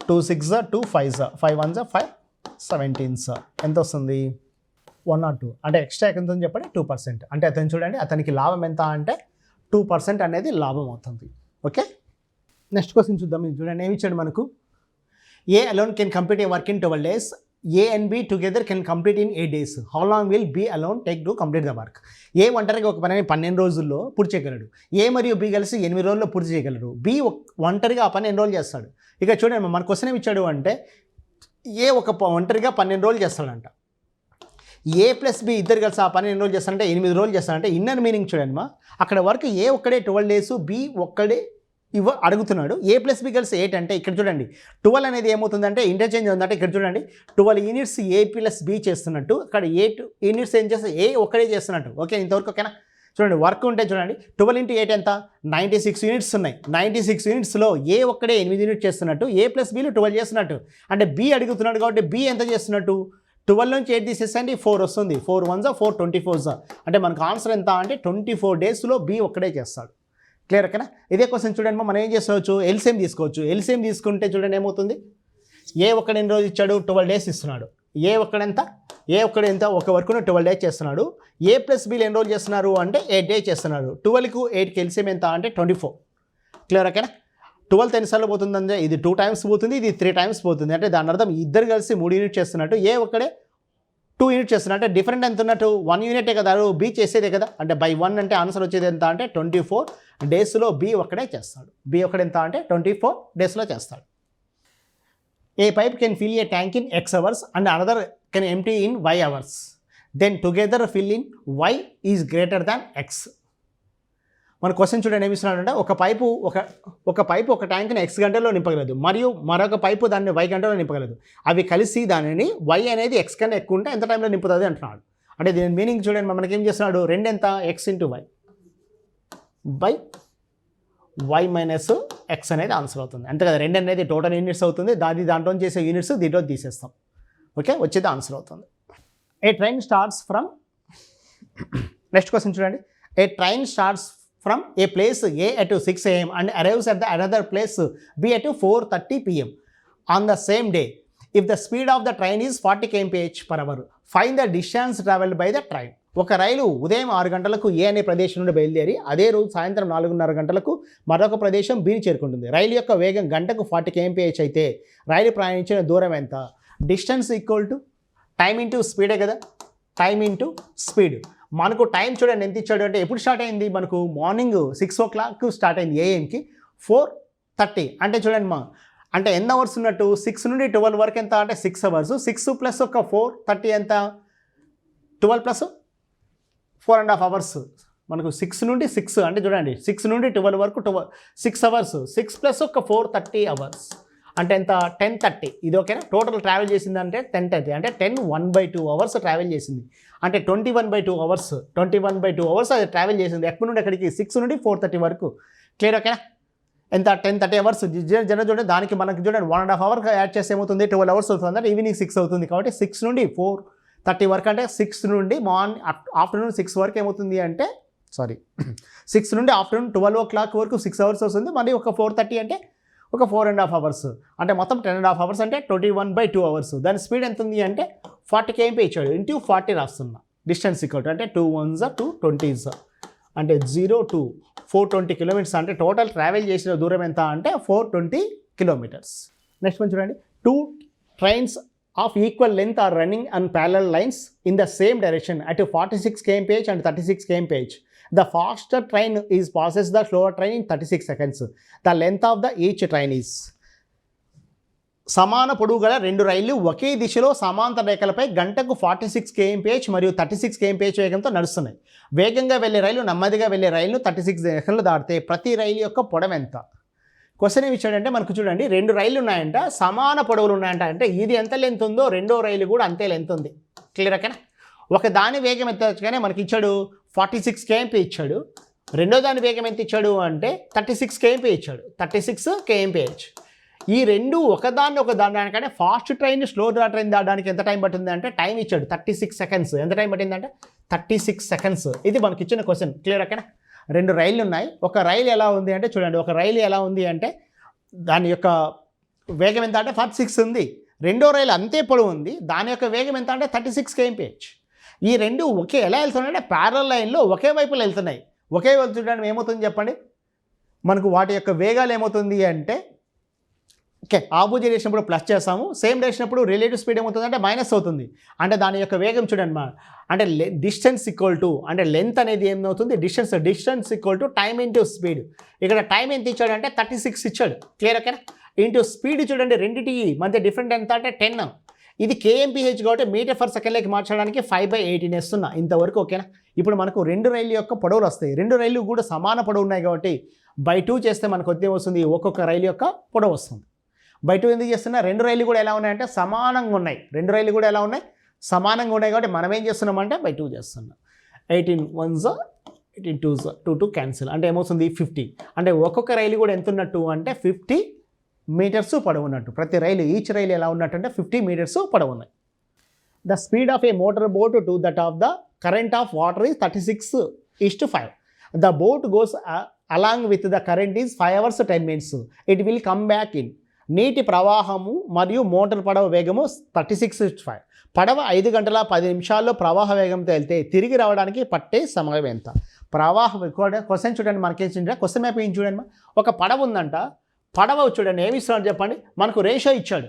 S1: 2 6 2 5 5 1 5 17 ఎంత వస్తుంది? 102. అంటే ఎక్స్ట్రా ఎంత అని చెప్పండి? 2%. అంటే అతను చూడండి, అతనికి లాభం ఎంత అంటే 2% అనేది లాభం అవుతుంది. ఓకే, నెక్స్ట్ క్వశ్చన్ చూద్దాం. ఇది చూడండి, ఏమి ఇచ్చాడు మనకు? A alone can complete a work in 12 days. A and B together can complete in 8 days. How long will B alone take to complete the work? A ఒంటరిగా ఒక పనిని 12 రోజుల్లో పూర్తి చేయగలడు. ఏ మరియు బి కలిసి 8 రోజుల్లో పూర్తి చేయగలరు. బి ఒంటరిగా ఆ పని ఎన్ని రోజులు చేస్తాడు? ఇక చూడండి, మన క్వశ్చన్ ఏమి ఇచ్చాడు అంటే ఏ ఒంటరిగా 12 రోజులు చేస్తాడంట. ఏ ప్లస్ బి ఇద్దరు కలిసి ఆ పని ఎన్ని రోజులు చేస్తారంటే 8 రోజులు చేస్తారంటే ఇన్నర్ మీనింగ్ చూడండి మా, అక్కడ వరకు ఏ ఒక్కడే 12 days, బి ఒక్కడే అడుగుతున్నాడు. ఏ ప్లస్ బి కలిసి 8 అంటే ఇక్కడ చూడండి 12 అనేది ఏమవుతుందంటే ఇంటర్చేంజ్ ఉందంటే ఇక్కడ చూడండి 12 యూనిట్స్ ఏ ప్లస్ బి చేస్తున్నట్టు, అక్కడ 8 యూనిట్స్ ఏం చేస్తే ఏ ఒక్కడే చేస్తున్నట్టు. ఓకే, ఇంతవరకు ఓకేనా? చూడండి వర్క్ ఉంటే చూడండి 12 × 8 ఎంత? 96 యూనిట్స్ ఉన్నాయి. 96 యూనిట్స్లో ఏ ఒక్కడే 8 యూనిట్ చేస్తున్నట్టు, ఏ ప్లస్ బిలు 12 చేస్తున్నట్టు. అంటే బి అడుగుతున్నాడు కాబట్టి బి ఎంత చేస్తున్నట్టు? 12 నుంచి 8 తీసేసండి 4 వస్తుంది. 4 1 4 24. అంటే మనకు ఆన్సర్ ఎంత అంటే 24 daysలో బి ఒక్కడే చేస్తాడు. క్లియర్ ఓకేనా? ఇదే క్వశ్చన్ చూడండి, మనం ఏం చేసుకోవచ్చు? ఎల్సిఎం తీసుకోవచ్చు. ఎల్సిఎం తీసుకుంటే చూడండి ఏమవుతుంది? ఏ ఒక్కడు ఎన్ని రోజులు ఇచ్చాడు? 12 days ఇస్తున్నాడు. ఏ ఒక్కడెంత? ఏ ఒక్కడు ఎంత? ఒక వర్క్ను 12 days చేస్తున్నాడు. ఏ ప్లస్ బిలు ఎన్ని రోజులు చేస్తున్నారు అంటే 8 days చేస్తున్నారు. 12కు 8కి ఎల్సిఎం ఎంత అంటే 24. క్లియర్ ఓకేనా? 12 ఎన్నిసార్లు పోతుందంటే ఇది 2 times పోతుంది, ఇది 3 times పోతుంది. అంటే దాని అర్థం ఇద్దరు కలిసి 3 యూనిట్ చేస్తున్నట్టు, ఏ ఒక్కడే 2 యూనిట్ చేస్తున్నట్టు. అంటే డిఫరెంట్ ఎంత ఉన్నట్టు? 1 యూనిటే కదా, బి చేసేదే కదా. అంటే బై 1 అంటే ఆన్సర్ వచ్చేది ఎంత అంటే 24 daysలో బి ఒక్కడే చేస్తాడు. బి ఒక్కడే ఎంత అంటే 24 daysలో చేస్తాడు. A pipe can fill a tank in X hours and another can empty in Y hours. Then together fill in Y is greater than X. మన క్వశ్చన్ చూడండి ఏమి ఇస్తున్నాడంటే ఒక పైపు ఒక ట్యాంక్ని X గంటల్లో నింపగలదు మరియు మరొక పైపు దాన్ని Y గంటలో నింపగలదు. అవి కలిసి దానిని Y అనేది X కన్నా ఎక్కువ ఉంటే ఎంత టైంలో నింపుతుంది అంటున్నాడు. అంటే దీని మీనింగ్ చూడండి, మనకి ఏం చేస్తున్నాడు? 2 ఎంత? X × Y by Y minus X అనేది ఆన్సర్ అవుతుంది. అంతే కదా. 2 అనేది టోటల్ యూనిట్స్ అవుతుంది. దాంట్లో చేసే యూనిట్స్ దీంట్లో తీసేస్తాం. ఓకే, వచ్చేది ఆన్సర్ అవుతుంది. A train starts from next question చూడండి. A train starts from a place A at 6 AM and arrives at the another place B at 4:30 PM on the same day. If the speed of the train is 40 km/h, find the distance traveled by the train. ఒక రైలు ఉదయం 6 గంటలకు ఏ అనే ప్రదేశం నుండి బయలుదేరి అదే రోజు సాయంత్రం 4:30 గంటలకు మరొక ప్రదేశం బిని చేరుకుంటుంది. రైలు యొక్క వేగం గంటకు 40 km/h అయితే రైలు ప్రయాణించిన దూరం ఎంత? Distance equal to time into స్పీడే కదా. Time into speed. మనకు టైం చూడండి ఎంత ఇచ్చాడు అంటే ఎప్పుడు స్టార్ట్ అయింది? మనకు మార్నింగ్ 6 o'clock స్టార్ట్ అయింది AM కి 4:30. అంటే చూడండి అంటే ఎన్ని అవర్స్ ఉన్నట్టు? 6 నుండి 12 వరకు ఎంత అంటే 6 hours. 6 ప్లస్ ఒక 4:30 ఎంత? 12 ప్లస్ 4.5 hours. మనకు 6 నుండి 6 అంటే చూడండి 6 నుండి 12 వరకు 6 అవర్స్, 6 ప్లస్ ఒక 4:30 అవర్స్ అంటే ఎంత 10:30. ఇది ఓకేనా. టోటల్ ట్రావెల్ చేసింది అంటే 10:30 అంటే 1/2 అవర్స్ ట్రావెల్ చేసింది అంటే 21/2 అవర్స్, 21/2 అవర్స్ అది ట్రావెల్ చేసింది. ఎక్కడి నుండి ఎక్కడికి 6 నుండి 4:30 వరకు. క్లియర్ ఓకేనా. ఎంత 10:30 అవర్స్ జనరల్ చూడండి. దానికి మనకి చూడండి 1.5 అవర్ యాడ్ చేస్తే ఏమవుతుంది 12 అవర్స్ అవుతుంది అంటే ఈవినింగ్ 6 అవుతుంది. కాబట్టి 6 నుండి 4:30 వరకు అంటే 6 నుండి ఆఫ్టర్నూన్ 6 వరకు ఏమవుతుంది అంటే 6 నుండి ఆఫ్టర్నూన్ 12 o'clock వరకు 6 అవర్స్ వస్తుంది. మళ్ళీ ఒక 4:30 అంటే ఒక 4.5 అవర్స్ అంటే మొత్తం 10.5 అవర్స్ అంటే 21/2 అవర్స్. దాని స్పీడ్ ఎంత ఉంది అంటే 40 km ఇచ్చాడు ఇంటూ 40 రాస్తున్నా. డిస్టెన్స్ ఈక్వల్ అంటే 2 1s 2 20s అంటే 0 to 420 కిలోమీటర్స్ అంటే టోటల్ ట్రావెల్ చేసిన దూరం ఎంత అంటే 420 కిలోమీటర్స్. నెక్స్ట్ వన్ చూడండి. 2 trains of equal length are running on parallel lines in the same direction at 46 kmph and 36 kmph. The faster train passes the slower train in 36 seconds. The length of the each train is. సమాన పొడవు గల 2 రైళ్లు ఒకే దిశలో సమాంతర రేఖలపై గంటకు 46 kmph మరియు 36 kmph వేగంతో నడుస్తున్నాయి. వేగంగా వెళ్ళే రైలు నెమ్మదిగా వెళ్ళే రైలు 36 సెకన్లు దాటితే ప్రతి రైలు యొక్క పొడవు ఎంత? క్వశ్చన్ ఏమి ఇచ్చాడంటే మనకు చూడండి 2 రైళ్లు ఉన్నాయంట, సమాన పొడవులు ఉన్నాయంట. అంటే ఇది ఎంత లెంత్ ఉందో రెండో రైలు కూడా అంతే లెంత్ ఉంది. క్లియర్ ఓకేనా. ఒక దాని వేగం ఎంత వచ్చానే మనకి ఇచ్చాడు 46 kmp ఇచ్చాడు. రెండో దాని వేగం ఎంత ఇచ్చాడు అంటే 36 kmp ఇచ్చాడు. 36 kmph. ఈ రెండు ఒకదాన్ని దానికంటే ఫాస్ట్ ట్రైన్ స్లో ట్రైన్ దాటడానికి ఎంత టైం పట్టింది అంటే టైం ఇచ్చాడు 36 seconds. ఎంత టైం పట్టిందంటే 36 seconds. ఇది మనకి ఇచ్చిన క్వశ్చన్. క్లియర్ ఓకేనా. 2 రైళ్ళు ఉన్నాయి. ఒక రైలు ఎలా ఉంది అంటే చూడండి, ఒక రైలు ఎలా ఉంది అంటే దాని యొక్క వేగం ఎంత అంటే 46 ఉంది. రెండో రైలు అంతే పొడవు ఉంది, దాని యొక్క వేగం ఎంత అంటే 36 kmph. ఈ రెండు ఎలా వెళ్తున్నాయి అంటే ప్యారలల్ లైన్లో ఒకే వైపులో వెళ్తున్నాయి. ఒకే వైపు చూడడానికి ఏమవుతుంది చెప్పండి, మనకు వాటి యొక్క వేగాలు ఏమవుతుంది అంటే ఆపోజిట్ డైరెక్షన్ అప్పుడు ప్లస్ చేస్తాము, సేమ్ డైరెక్షన్ అప్పుడు రిలేటివ్ స్పీడ్ ఏమవుతుంది అంటే మైనస్ అవుతుంది. అంటే దాని యొక్క వేగం చూడండి అంటే డిస్టెన్స్ ఈక్వల్ టు అంటే లెంత్ అనేది ఏమవుతుంది distance equal to time into speed. ఇక్కడ టైం ఎంత ఇచ్చాడు అంటే 36 ఇచ్చాడు. క్లియర్ ఓకేనా. ఇంటూ స్పీడ్ చూడండి రెండింటి మధ్య డిఫరెంట్ ఎంత అంటే 10. ఇది kmph కాబట్టి మీటర్ ఫర్ సెకండ్లోకి మార్చడానికి 5/18 వేస్తున్నా. ఇంతవరకు ఓకేనా. ఇప్పుడు మనకు 2 రైళ్ళు యొక్క పొడవులు వస్తాయి. 2 రైళ్ళు కూడా సమాన పొడవు ఉన్నాయి కాబట్టి బై 2 చేస్తే మనకు వచ్చే వస్తుంది ఒక్కొక్క రైలు యొక్క పొడవు వస్తుంది. బై 2 ఎందుకు చేస్తున్నా, 2 రైళ్ళు కూడా ఎలా ఉన్నాయంటే సమానంగా ఉన్నాయి. 2 రైళ్ళు కూడా ఎలా ఉన్నాయి సమానంగా ఉన్నాయి కాబట్టి మనం ఏం చేస్తున్నామంటే బై 2 చేస్తున్నాం. 18 1s 18 2s 2 క్యాన్సిల్ అంటే ఏమవుతుంది 50. అంటే ఒక్కొక్క రైలు కూడా ఎంత ఉన్నట్టు అంటే 50 మీటర్స్ పొడవు ఉన్నట్టు. ప్రతి రైలు ఈచ్ రైలు ఎలా ఉన్నట్టు అంటే 50 మీటర్స్ పొడవు ఉన్నాయి. The speed of A motor boat to that of the current of water is 36:5. The boat goes along with the current is 5 hours 10 minutes. It will come back in. నీటి ప్రవాహము మరియు motor పడవ వేగము 36:5. పడవ 5 గంటల 10 నిమిషాల్లో ప్రవాహ వేగంతో వెళ్తే తిరిగి రావడానికి పట్టే సమయం ఎంత? ప్రవాహం క్వశ్చన్ చూడండి, మనకేం క్వశ్చన్ మ్యాప్ ఏం చూడండి. ఒక పడవ ఉందంట, పడవ చూడండి ఏమి ఇస్తున్నాడు చెప్పండి, మనకు రేషియో ఇచ్చాడు.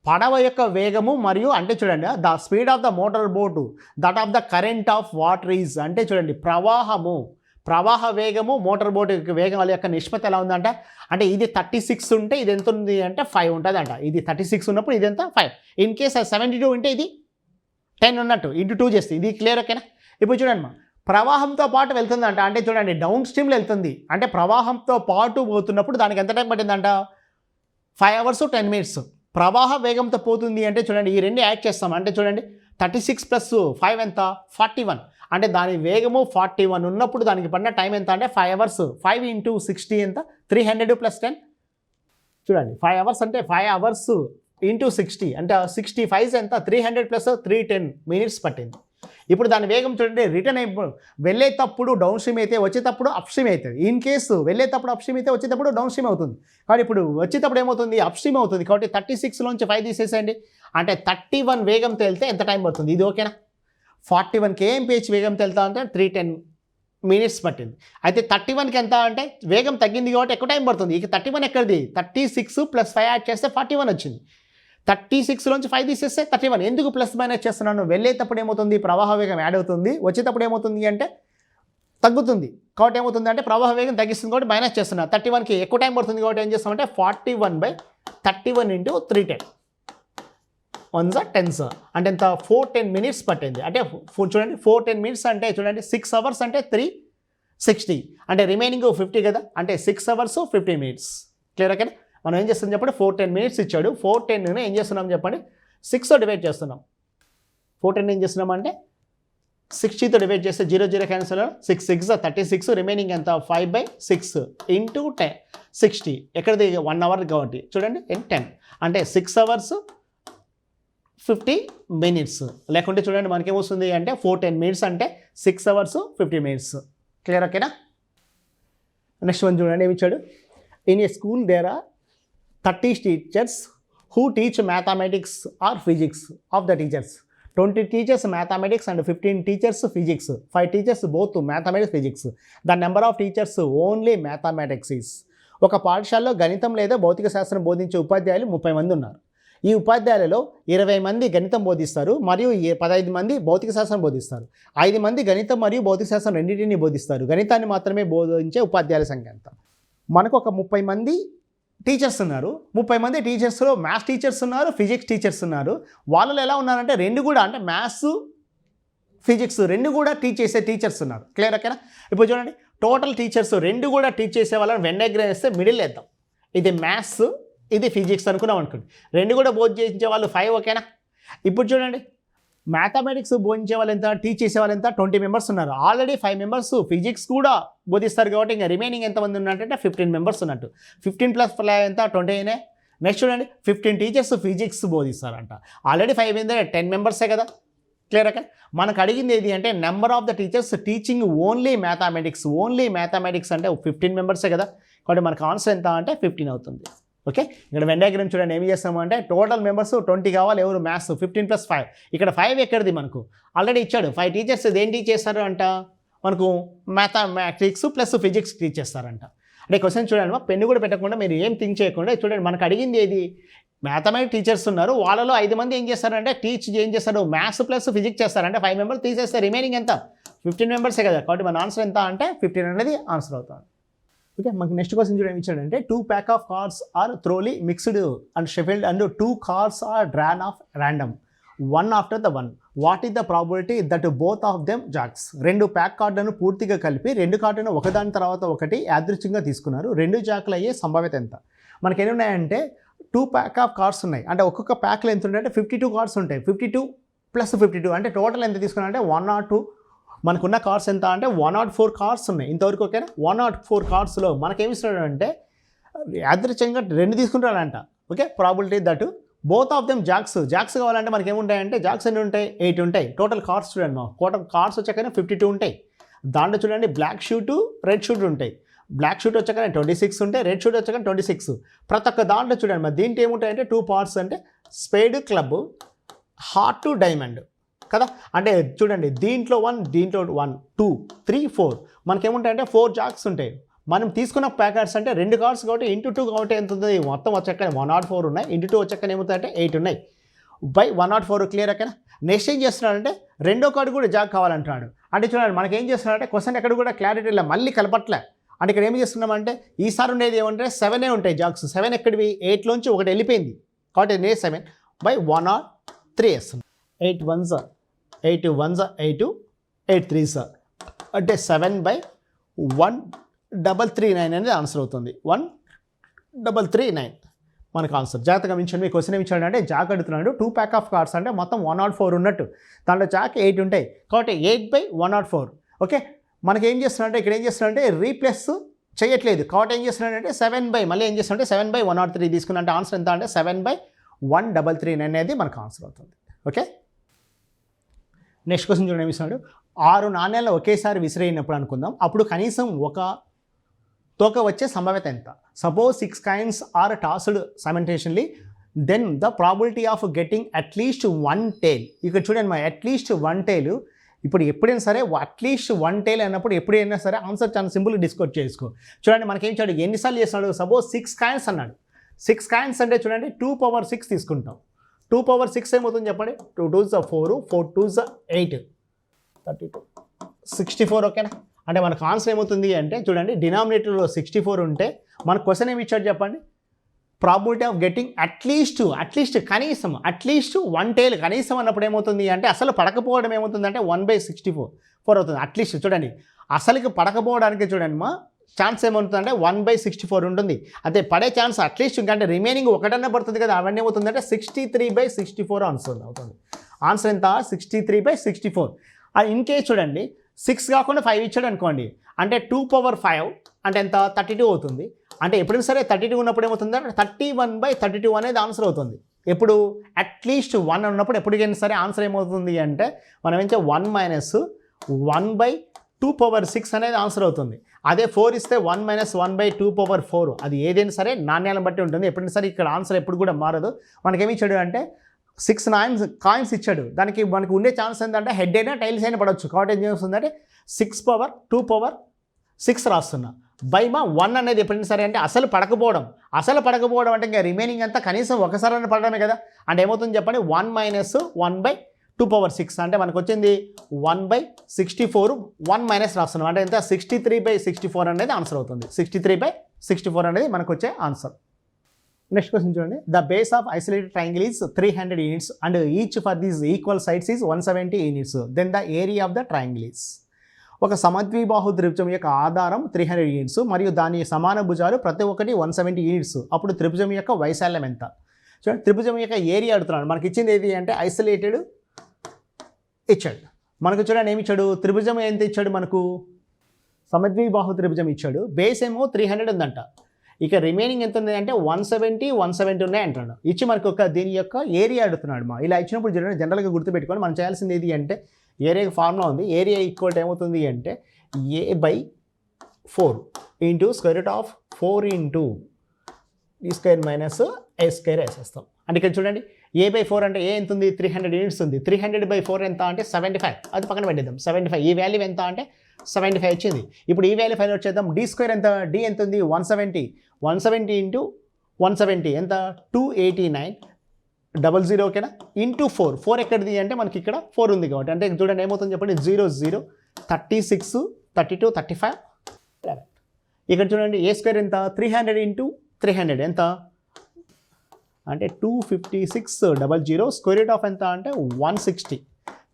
S1: పడవ యొక్క వేగము మరియు అంటే చూడండి the speed of the motor boat that of the current of water is అంటే చూడండి ప్రవాహ వేగము మోటార్ బోట్ వేగం వాళ్ళ యొక్క నిష్పత్తి ఎలా ఉందంట అంటే ఇది 36 ఉంటే ఇది ఎంత ఉంది అంటే 5 ఉంటుంది అంట. ఇది 36 ఉన్నప్పుడు ఇది ఎంత 5. ఇన్ కేస్ 72 ఉంటే ఇది 10 ఉన్నట్టు ఇంటూ 2 చేస్తే ఇది క్లియర్ ఓకేనా. ఇప్పుడు చూడండి ప్రవాహంతో పాటు వెళ్తుందంట అంటే చూడండి డౌన్ స్ట్రీమ్లో వెళ్తుంది అంటే ప్రవాహంతో పాటు పోతున్నప్పుడు దానికి ఎంత టైం పట్టిందంట 5 hours 10 minutes. ప్రవాహ వేగంతో పోతుంది అంటే చూడండి ఈ రెండు యాడ్ చేస్తాం అంటే చూడండి 36 + 5 ఎంత 41. అంటే దాని వేగము 41 ఉన్నప్పుడు దానికి పడిన టైం ఎంత అంటే 5 hours. 5 × 60 ఎంత 300 + 10 చూడండి 5 hours అంటే 5 hours × 60 అంటే 65 ఎంత 300 + 310 minutes పట్టింది. ఇప్పుడు దాని వేగం చూడండి రిటర్న్ వెళ్ళేటప్పుడు డౌన్ స్ట్రీమ్ అయితే వచ్చేటప్పుడు అప్ స్ట్రీమ్ అవుతుంది. ఇన్ కేసు వెళ్ళేటప్పుడు అప్ స్ట్రీమ్ అయితే వచ్చేటప్పుడు డౌన్ స్ట్రీమ్ అవుతుంది. కాబట్టి ఇప్పుడు వచ్చేటప్పుడు ఏమవుతుంది అప్ స్ట్రీమ్ అవుతుంది. కాబట్టి 36 5 తీసేసేయండి అంటే 31 వేగంతో వెళ్తే ఎంత టైం పడుతుంది ఇది ఓకేనా. 41 kmph వేగంతో వెళ్తా అంటే 310 minutes పట్టింది. అయితే 31కి ఎంత అంటే వేగం తగ్గింది కాబట్టి ఎక్కువ టైం పడుతుంది. ఇక 31 ఎక్కడిది 36 + 5 యాడ్ చేస్తే 41 వచ్చింది. 36 5 తీసేస్తే 31. ఎందుకు ప్లస్ మైనస్ చేస్తున్నాను, వెళ్ళేటప్పుడు ఏమవుతుంది ప్రవాహ వేగం యాడ్ అవుతుంది, వచ్చేటప్పుడు ఏమవుతుంది అంటే తగ్గుతుంది. కాబట్టి ఏమవుతుంది అంటే ప్రవాహ వేగం తగ్గిస్తుంది కాబట్టి మైనస్ చేస్తున్నా. 31కి ఎక్కువ టైం పడుతుంది కాబట్టి ఏం చేస్తామంటే 41/31 × 310 1s 10s అంటే ఎంత 410 minutes పట్టింది. అంటే చూడండి 410 minutes అంటే చూడండి 6 hours అంటే 3 60 అంటే రిమైనింగ్ 50 కదా, అంటే 6 hours 50 minutes. క్లియర్ ఓకేనా. మనం ఏం చేస్తాం చెప్పండి, 410 minutes ఇచ్చాడు. 410 ఏం చేస్తున్నాం చెప్పండి, 6తో డివైడ్ చేస్తున్నాం. 410 ఏం చేస్తున్నాం అంటే 60తో డివైడ్ చేస్తే 0 0 క్యాన్సల్, 6 6 36, రిమైనింగ్ ఎంత 5/6 ఇంటూ 10 60. ఎక్కడది 1 hour కాబట్టి చూడండి 10 అంటే 6 hours 50 minutes. లేకుంటే చూడండి మనకేమొస్తుంది అంటే 410 minutes అంటే 6 hours 50 minutes. క్లియర్ ఓకేనా. నెక్స్ట్ వన్ చూడండి ఏమి ఇచ్చాడు. In a school there are 30 teachers who teach mathematics or physics. Of the teachers, 20 teachers mathematics and 15 teachers physics. 5 teachers both mathematics physics. The number of teachers only mathematics is. ఒక పాఠశాలలో గణితం లేదా భౌతిక శాస్త్రం బోధించే ఉపాధ్యాయులు 30 మంది ఉన్నారు. ఈ ఉపాధ్యాయులలో 20 మంది గణితం బోధిస్తారు మరియు 15 మంది భౌతిక శాస్త్రం బోధిస్తారు. 5 మంది గణితం మరియు భౌతిక శాస్త్రం రెండింటినీ బోధిస్తారు. గణితాన్ని మాత్రమే బోధించే ఉపాధ్యాయుల సంఖ్య ఎంత? మనకు ఒక 30 మంది టీచర్స్ ఉన్నారు. 30 మంది టీచర్స్లో మ్యాథ్స్ టీచర్స్ ఉన్నారు, ఫిజిక్స్ టీచర్స్ ఉన్నారు. వాళ్ళలో ఎలా ఉన్నారంటే రెండు కూడా అంటే మ్యాథ్స్ ఫిజిక్స్ రెండు కూడా టీచ్ చేసే టీచర్స్ ఉన్నారు. క్లియర్ ఓకేనా. ఇప్పుడు చూడండి టోటల్ టీచర్స్ రెండు కూడా టీచ్ చేసే వాళ్ళని వెన్ డయాగ్రామ్ వేస్తే మిడిల్ వేద్దాం. ఇది మ్యాథ్స్, ఇది ఫిజిక్స్ అనుకున్నాం అనుకోండి. రెండు కూడా బోధించే వాళ్ళు 5. ఓకేనా. ఇప్పుడు చూడండి మ్యాథమెటిక్స్ బోధించే వాళ్ళు ఎంత, టీచ్ చేసే వాళ్ళు ఎంత, 20 members ఉన్నారు. ఆల్రెడీ 5 members ఫిజిక్స్ కూడా బోధిస్తారు కాబట్టి ఇంకా రిమైనింగ్ ఎంతమంది ఉన్నట్టంటే 15 members ఉన్నట్టు. 15 + 5 ఎంత 20 అయినాయి. నెక్స్ట్ చూడండి 15 teachers ఫిజిక్స్ బోధిస్తారంట. ఆల్రెడీ 5 ఏంటంటే 10 members కదా. Clear okay. మనకు అడిగింది ఏది అంటే number of the teachers teaching only mathematics. Only mathematics అంటే 15 members కదా. కాబట్టి మనకు ఆన్సర్ ఎంత అంటే 15 అవుతుంది. ఓకే. ఇక్కడ వెన్ డయాగ్రామ్ చూడండి ఏమి చేస్తాము అంటే టోటల్ మెంబర్స్ 20 కావాలి. ఎవరు మ్యాథ్స్ 15 + 5. ఇక్కడ 5 ఎక్కడిది మనకు ఆల్రెడీ ఇచ్చాడు. 5 teachers దేని టీచ్ చేస్తారు అంట మనకు మ్యాథమెటిక్స్ ప్లస్ ఫిజిక్స్ టీచ్ చేస్తారంట. అంటే క్వశ్చన్ చూడండి పెన్ను కూడా పెట్టకుండా మీరు ఏం థింక్ చేయకుండా చూడండి మనకు అడిగింది ఏది మ్యాథమెటిక్స్ టీచర్స్ ఉన్నారు. వాళ్ళలో 5 మంది ఏం చేస్తారంటే ఏం చేస్తారు మ్యాథ్స్ ప్లస్ ఫిజిక్స్ చేస్తారంటే 5 members తీసేస్తే రిమైనింగ్ ఎంత 15 members కదా. కాబట్టి మన ఆన్సర్ ఎంత అంటే 15 అనేది ఆన్సర్ అవుతుంది. ఓకే. మనకి నెక్స్ట్ క్వశ్చన్ చూడండి ఇచ్చాడంటే 2 pack of cards are thoroughly mixed and shuffled and 2 cards are drawn off random one after the one. What is the probability that both of them jacks? 2 pack కార్డులను పూర్తిగా కలిపి 2 కార్డులను ఒకదాని తర్వాత ఒకటి యాదృచ్ఛికంగా తీసుకున్నారు. 2 జాకులు అయ్యే సంభావ్యత ఎంత? మనకి ఎన్ని ఉన్నాయంటే 2 pack of cards ఉన్నాయి. అంటే ఒక్కొక్క ప్యాక్లో ఎంత ఉంటాయంటే 52 cards ఉంటాయి. 52 + 52 అంటే టోటల్ ఎంత తీసుకున్నారంటే 102. మనకున్న కార్డ్స్ ఎంత అంటే 104 cards ఉన్నాయి ఇంతవరకు. ఓకేనా. 104 cardsలో మనకేమి ఇస్తున్నాడు అంటే యాదృచ్ఛికంగా 2 తీసుకుంటాడంట. Okay. Probability that both of them jacks. Jacks కావాలంటే మనకి ఏముంటాయంటే జాక్స్ ఎన్ని ఉంటాయి 8 ఉంటాయి. టోటల్ కార్డ్స్ చూడండి టోటల్ కార్డ్స్ వచ్చాకనే 52 ఉంటాయి. దాంట్లో చూడండి బ్లాక్ షూట్ రెడ్ షూట్ ఉంటాయి. బ్లాక్ షూట్ వచ్చాకనే 26 ఉంటాయి, రెడ్ షూట్ వచ్చాక 26. ప్రతి ఒక్క దాంట్లో చూడండి మరి దీంట్లో ఏముంటాయంటే 2 parts అంటే స్పేడ్ క్లబ్ హార్ట్ డైమండ్ కదా. అంటే చూడండి దీంట్లో 1 దీంట్లో 1 2 3 4 మనకేముంటాయంటే 4 జాక్స్ ఉంటాయి. మనం తీసుకున్న ప్యాకెట్స్ అంటే 2 cards కాబట్టి ఇంటూ 2 కాబట్టి ఎంత ఉంది మొత్తం వచ్చాక 104 ఉన్నాయి. ఇంటూ 2 వచ్చాక ఏమవుతాయంటే 8 ఉన్నాయి బై 104. క్లియర్ ఓకేనా. నెక్స్ట్ ఏం చేస్తున్నాడంటే రెండో కార్డు కూడా జాక్ కావాలంటున్నాడు. అంటే చూడండి మనకి ఏం చేస్తున్నాడంటే క్వశ్చన్ ఎక్కడ కూడా క్లారిటీ ఇలా మళ్ళీ కలపట్లే. అంటే ఇక్కడ ఏం చేస్తున్నామంటే ఈసారి ఉండేది ఏమంటే 7 ఉంటాయి జాక్స్. 7 ఎక్కడివి 8లోంచి ఒకటి వెళ్ళిపోయింది కాబట్టి నే 7 బై 103 వేస్తుంది. 8 1s 8 1s 8 8 3s అంటే 7/139 అనేది ఆన్సర్ అవుతుంది. 1339 మనకు ఆన్సర్. జాగ్రత్తగా గమనించండి. మీ క్వశ్చన్ ఏమి ఇచ్చాడంటే జాక్ అడుగుతున్నాడు 2 pack of cards అంటే మొత్తం 104 ఉన్నట్టు. దాంట్లో జాక్ 8 ఉంటాయి కాబట్టి 8/104. ఓకే. మనకి ఏం చేస్తున్నాడంటే ఇక్కడ ఏం చేస్తున్నాడంటే రీప్లేస్ చేయట్లేదు కాబట్టి ఏం చేస్తున్నాడంటే 7 మళ్ళీ ఏం చేస్తున్నాడంటే 7/103 తీసుకున్నా అంటే ఆన్సర్ ఎంత అంటే 7/1339 అనేది మనకు ఆన్సర్ అవుతుంది. ఓకే. నెక్స్ట్ క్వశ్చన్ చూడండి ఏమి ఇస్తున్నాడు 6 నాణ్యాలు ఒకేసారి విసిరేయినప్పుడు అనుకుందాం అప్పుడు కనీసం ఒక తోక వచ్చే సంభావ్యత ఎంత? Suppose 6 coins are tossed simultaneously then the probability of getting at least 1 tail. ఇక్కడ చూడండి మా అట్లీస్ట్ 1 tail. ఇప్పుడు ఎప్పుడైనా సరే అట్లీస్ట్ 1 tail అన్నప్పుడు ఎప్పుడైనా సరే ఆన్సర్ చాలా సింపుల్గా డిస్కస్ చేసుకో. చూడండి మనకేం చాడు ఎన్నిసార్లు చేస్తున్నాడు సపోజ్ 6 coins అన్నాడు. 6 coins అంటే చూడండి 2/6 తీసుకుంటాం. 2/6 ఏమవుతుంది చెప్పండి 2 2s 4 4 2s 8 32 64. ఓకేనా. అంటే మనకు ఆన్సర్ ఏమవుతుంది అంటే చూడండి డినామినేటర్లో 64 ఉంటే మన క్వశ్చన్ ఏమి ఇచ్చాడు చెప్పండి ప్రాబిలిటీ ఆఫ్ గెట్టింగ్ అట్లీస్ట్ కనీసం వన్ టైల్ కనీసం అన్నప్పుడు ఏమవుతుంది అంటే అసలు పడకపోవడం ఏమవుతుందంటే 1/64 అవుతుంది. అట్లీస్ట్ చూడండి, అసలుకి పడకపోవడానికి చూడండి మా ఛాన్స్ ఏమవుతుందంటే 1/64 ఉంటుంది. అదే పడే ఛాన్స్ అట్లీస్ట్ ఇంకంటే రిమైనింగ్ ఒకటన్నా పడుతుంది కదా, అవన్నీ ఏమవుతుందంటే 63/64 ఆన్సర్ అవుతుంది. ఆన్సర్ ఎంత? 63/64. ఇన్ కేస్ చూడండి 6 కాకుండా 5 ఇచ్చాడు అనుకోండి, అంటే 2/5 అంటే ఎంత? 32 అవుతుంది. అంటే ఎప్పుడైనా సరే 32 ఉన్నప్పుడు ఏమవుతుందంటే 31/32 అనేది ఆన్సర్ అవుతుంది. ఎప్పుడు? అట్లీస్ట్ 1 ఉన్నప్పుడు ఎప్పటికైనా సరే ఆన్సర్ ఏమవుతుంది అంటే మనం ఏం 1 - 1/2/6 అనేది ఆన్సర్ అవుతుంది. అదే 4 ఇస్తే 1 - 1/2/4, అది ఏదైనా సరే నాణ్యాలను బట్టి ఉంటుంది. ఎప్పుడైనా సరే ఇక్కడ ఆన్సర్ ఎప్పుడు కూడా మారదు. మనకేమి ఇచ్చాడు అంటే 6 కాయిన్స్ ఇచ్చాడు. దానికి మనకు ఉండే ఛాన్స్ ఏంటంటే హెడ్ అయినా టైల్స్ అయినా పడవచ్చు. కాబట్టి ఏం చేస్తుందంటే 6/2/6 రాస్తున్నా. బైమా 1 అనేది ఎప్పుడైనా సరే అంటే అసలు పడకపోవడం అంటే ఇంకా రిమైనింగ్ అంతా కనీసం ఒకసారి పడడమే కదా. అంటే ఏమవుతుంది చెప్పండి, 1 - 1/2/6 అంటే మనకు వచ్చింది 1/64, 1 మైనస్ రాస్తున్నాం అంటే ఎంత? 63/64 అనేది ఆన్సర్ అవుతుంది. 63/64 అనేది మనకు వచ్చే ఆన్సర్. నెక్స్ట్ క్వశ్చన్ చూడండి. The base of isosceles triangle is 300 units and each for these equal sides is 170 units. Then the area of the triangle is. ఒక సమద్విబాహు త్రిభుజం యొక్క ఆధారం 300 యూనిట్స్ మరియు దాని సమాన భుజాలు ప్రతి ఒక్కటి 170 యూనిట్స్. అప్పుడు త్రిభుజం యొక్క వైశాల్యం ఎంత? చూడండి, త్రిభుజం యొక్క ఏరియా అడుగుతున్నాడు. మనకి ఇచ్చింది ఏది అంటే ఐసోలేటెడ్ ఇచ్చాడు. మనకు చూడండి ఏమి ఇచ్చాడు? త్రిభుజం ఎంత ఇచ్చాడు? మనకు సమద్విబాహు త్రిభుజం ఇచ్చాడు. బేస్ ఏమో 300 ఉందంట. ఇక రిమైనింగ్ ఎంత ఉంది అంటే 170 ఉన్నాయి అంటున్నాడు. ఇచ్చి మనకు ఒక దీని యొక్క ఏరియా అడుగుతున్నాడు. ఇలా ఇచ్చినప్పుడు జనరల్గా గుర్తుపెట్టుకొని మనం చేయాల్సింది ఏది అంటే ఏరియాకి ఫార్ములా ఉంది. ఏరియా ఈక్వల్ ఏమవుతుంది అంటే A/4 into √4 into D² - A² వేసేస్తాం. అంటే ఇక్కడ చూడండి A/4 అంటే ఏ ఎంత ఉంది? 300 యూనిట్స్ ఉంది. 300/4 ఎంత అంటే 75. అది పక్కన పెట్టేద్దాం. 75 ఈ వాల్యూ ఎంత అంటే 75 వచ్చింది. ఇప్పుడు ఈ వాల్యూ ఫైండ్ అవుట్ చేద్దాం. D² ఎంత? D ఎంత ఉంది? 170 ఇంటూ 170 ఎంత? 289 ఓకేనా? ఇంటూ 4 ఎక్కడిది అంటే మనకి ఇక్కడ 4 ఉంది కాబట్టి అంటే చూడండి ఏమవుతుంది చెప్పండి 0 0 36 32 35 11. ఇక్కడ చూడండి A² ఎంత? 300 ఇంటూ 300 ఎంత అంటే 256 స్క్వేర్ రూట్ ఆఫ్ ఎంత అంటే 160.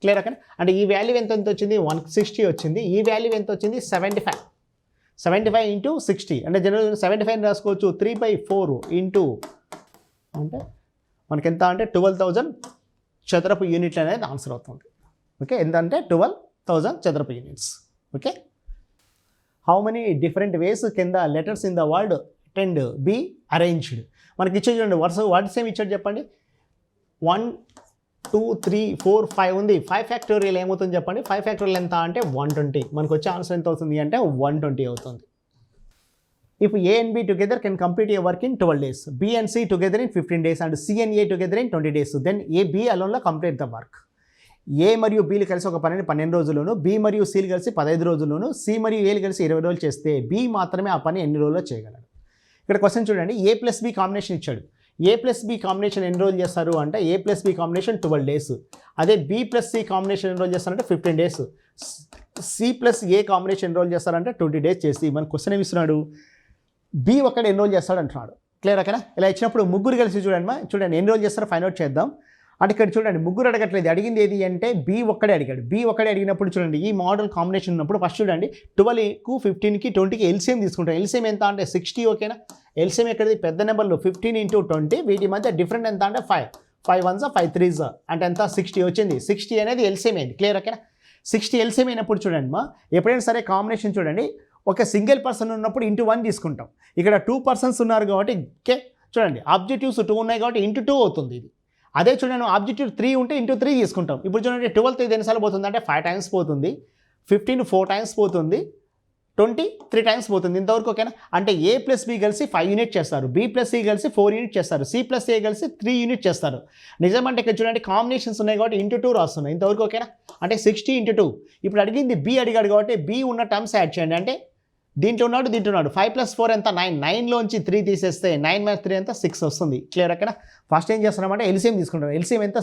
S1: క్లియర్ అక్కడ అంటే ఈ వాల్యూ ఎంత వచ్చింది? 160 వచ్చింది. ఈ వాల్యూ ఎంత వచ్చింది? 75 ఇంటూ 60 అంటే జనరల్ 75 రాసుకోవచ్చు. 3/4 ఇంటూ అంటే మనకి ఎంత అంటే 12,000 చదరపు యూనిట్లు అనేది ఆన్సర్ అవుతుంది. ఓకే, ఎంత అంటే 12,000 చదరపు units. Okay, how many different ways can the letters in the word tend be arranged. మనకి ఇచ్చే చూడండి వర్డ్స్ ఏమి ఇచ్చాడు చెప్పండి. 1 2 3 4 5 ఉంది. 5 ఫ్యాక్టోరియల్ ఏమవుతుంది చెప్పండి? 5 ఫ్యాక్టోరియల్ ఎంత అంటే 120. మనకు వచ్చే ఆన్సర్ ఎంత అవుతుంది అంటే 120 అవుతుంది. If A and B together can complete a work in 12 days, B and C together in 15 days and C and A together in 20 days, then A, B alone complete the work. A మరియు Bలు కలిసి ఒక పనిని 12 రోజుల్లోనూ, B మరియు Cలు కలిసి 15 రోజుల్లోనూ, C మరియు Aలు కలిసి 20 రోజులు చేస్తే B మాత్రమే ఆ పని ఎన్ని రోజుల్లో చేయగలడు? ఇక్కడ క్వశ్చన్ చూడండి. A+B కాంబినేషన్ ఇచ్చాడు. A+B కాంబినేషన్ ఎన్ని రోజులు చేస్తారు అంటే A+B కాంబినేషన్ 12 డేస్. అదే B+C కాంబినేషన్ ఎన్ని రోజులు చేస్తారంటే 15 డేస్. C+A కాంబినేషన్ ఎన్ని రోజులు చేస్తారంటే 20 డేస్ చేసి మన క్వశ్చన్ ఏమి ఇస్తున్నాడు? B ఒక్కడే ఎన్ని రోజులు చేస్తాడు అంటున్నాడు. క్లియర్ అక్కడ ఇలా ఇచ్చినప్పుడు ముగ్గురు కలిసి చూడండి ఎన్ని రోజులు చేస్తారో ఫైండ్ అవుట్ చేద్దాం. అంటే ఇక్కడ చూడండి ముగ్గురు అడగట్లేదు. అడిగింది ఏది అంటే B ఒక్కడే అడిగాడు. B ఒక్కడే అడిగినప్పుడు చూడండి ఈ మోడల్ కాంబినేషన్ ఉన్నప్పుడు ఫస్ట్ చూడండి 12కు 15కి 20కి ఎల్సిఎం తీసుకుంటాం. ఎల్సిఎం ఎంత అంటే 60. ఓకేనా? ఎల్సిఎం ఎక్కడిది? పెద్ద నెంబర్లో 15 × 20. వీటి మధ్య డిఫరెంట్ ఎంత అంటే 5 1s 5 3s అంటే ఎంత 60 వచ్చింది. 60 అనేది ఎల్సిఎం అయింది. క్లియర్ ఓకేనా? 60 ఎల్సిఎం అయినప్పుడు చూడండి ఎప్పుడైనా సరే కాంబినేషన్ చూడండి ఒక సింగిల్ పర్సన్ ఉన్నప్పుడు ఇంటూ 1 తీసుకుంటాం. ఇక్కడ 2 పర్సన్స్ ఉన్నారు కాబట్టి చూడండి ఆబ్జెక్టివ్స్ 2 ఉన్నాయి కాబట్టి ఇంటూ 2 అవుతుంది ఇది. అదే చూడండి ఆబ్జెక్టివ్ 3 ఉంటే ఇంటూ 3 తీసుకుంటాం. ఇప్పుడు చూడండి 12 ఎన్నిసార్లు పోతుంది అంటే 5 టైమ్స్ పోతుంది. 15 4 టైమ్స్ పోతుంది. 20 3 టైమ్స్ పోతుంది. ఇంతవరకు ఓకేనా? అంటే A+B కలిసి 5 యూనిట్ చేస్తారు. B+C కలిసి 4 యూనిట్ చేస్తారు. C+A కలిసి 3 యూనిట్ చేస్తారు. నిజమంటే ఇక్కడ చూడండి కాంబినేషన్స్ ఉన్నాయి కాబట్టి ఇంటూ 2 రాస్తున్నాయి. ఇంతవరకు ఓకేనా? అంటే 60 × 2. ఇప్పుడు అడిగింది B అడిగాడు కాబట్టి B ఉన్న టర్మ్స్ యాడ్ చేయండి. అంటే దీంట్లో ఉన్నాడు 5 + 4 ఎంత 9. 9లోంచి 3 తీసేస్తే 9 - 3 ఎంత 6 వస్తుంది. క్లియర్ అక్కడ? ఫస్ట్ ఏం చేస్తున్నామంటే ఎల్సిఎం తీసుకుంటాం. ఎల్సిఎం ఎంత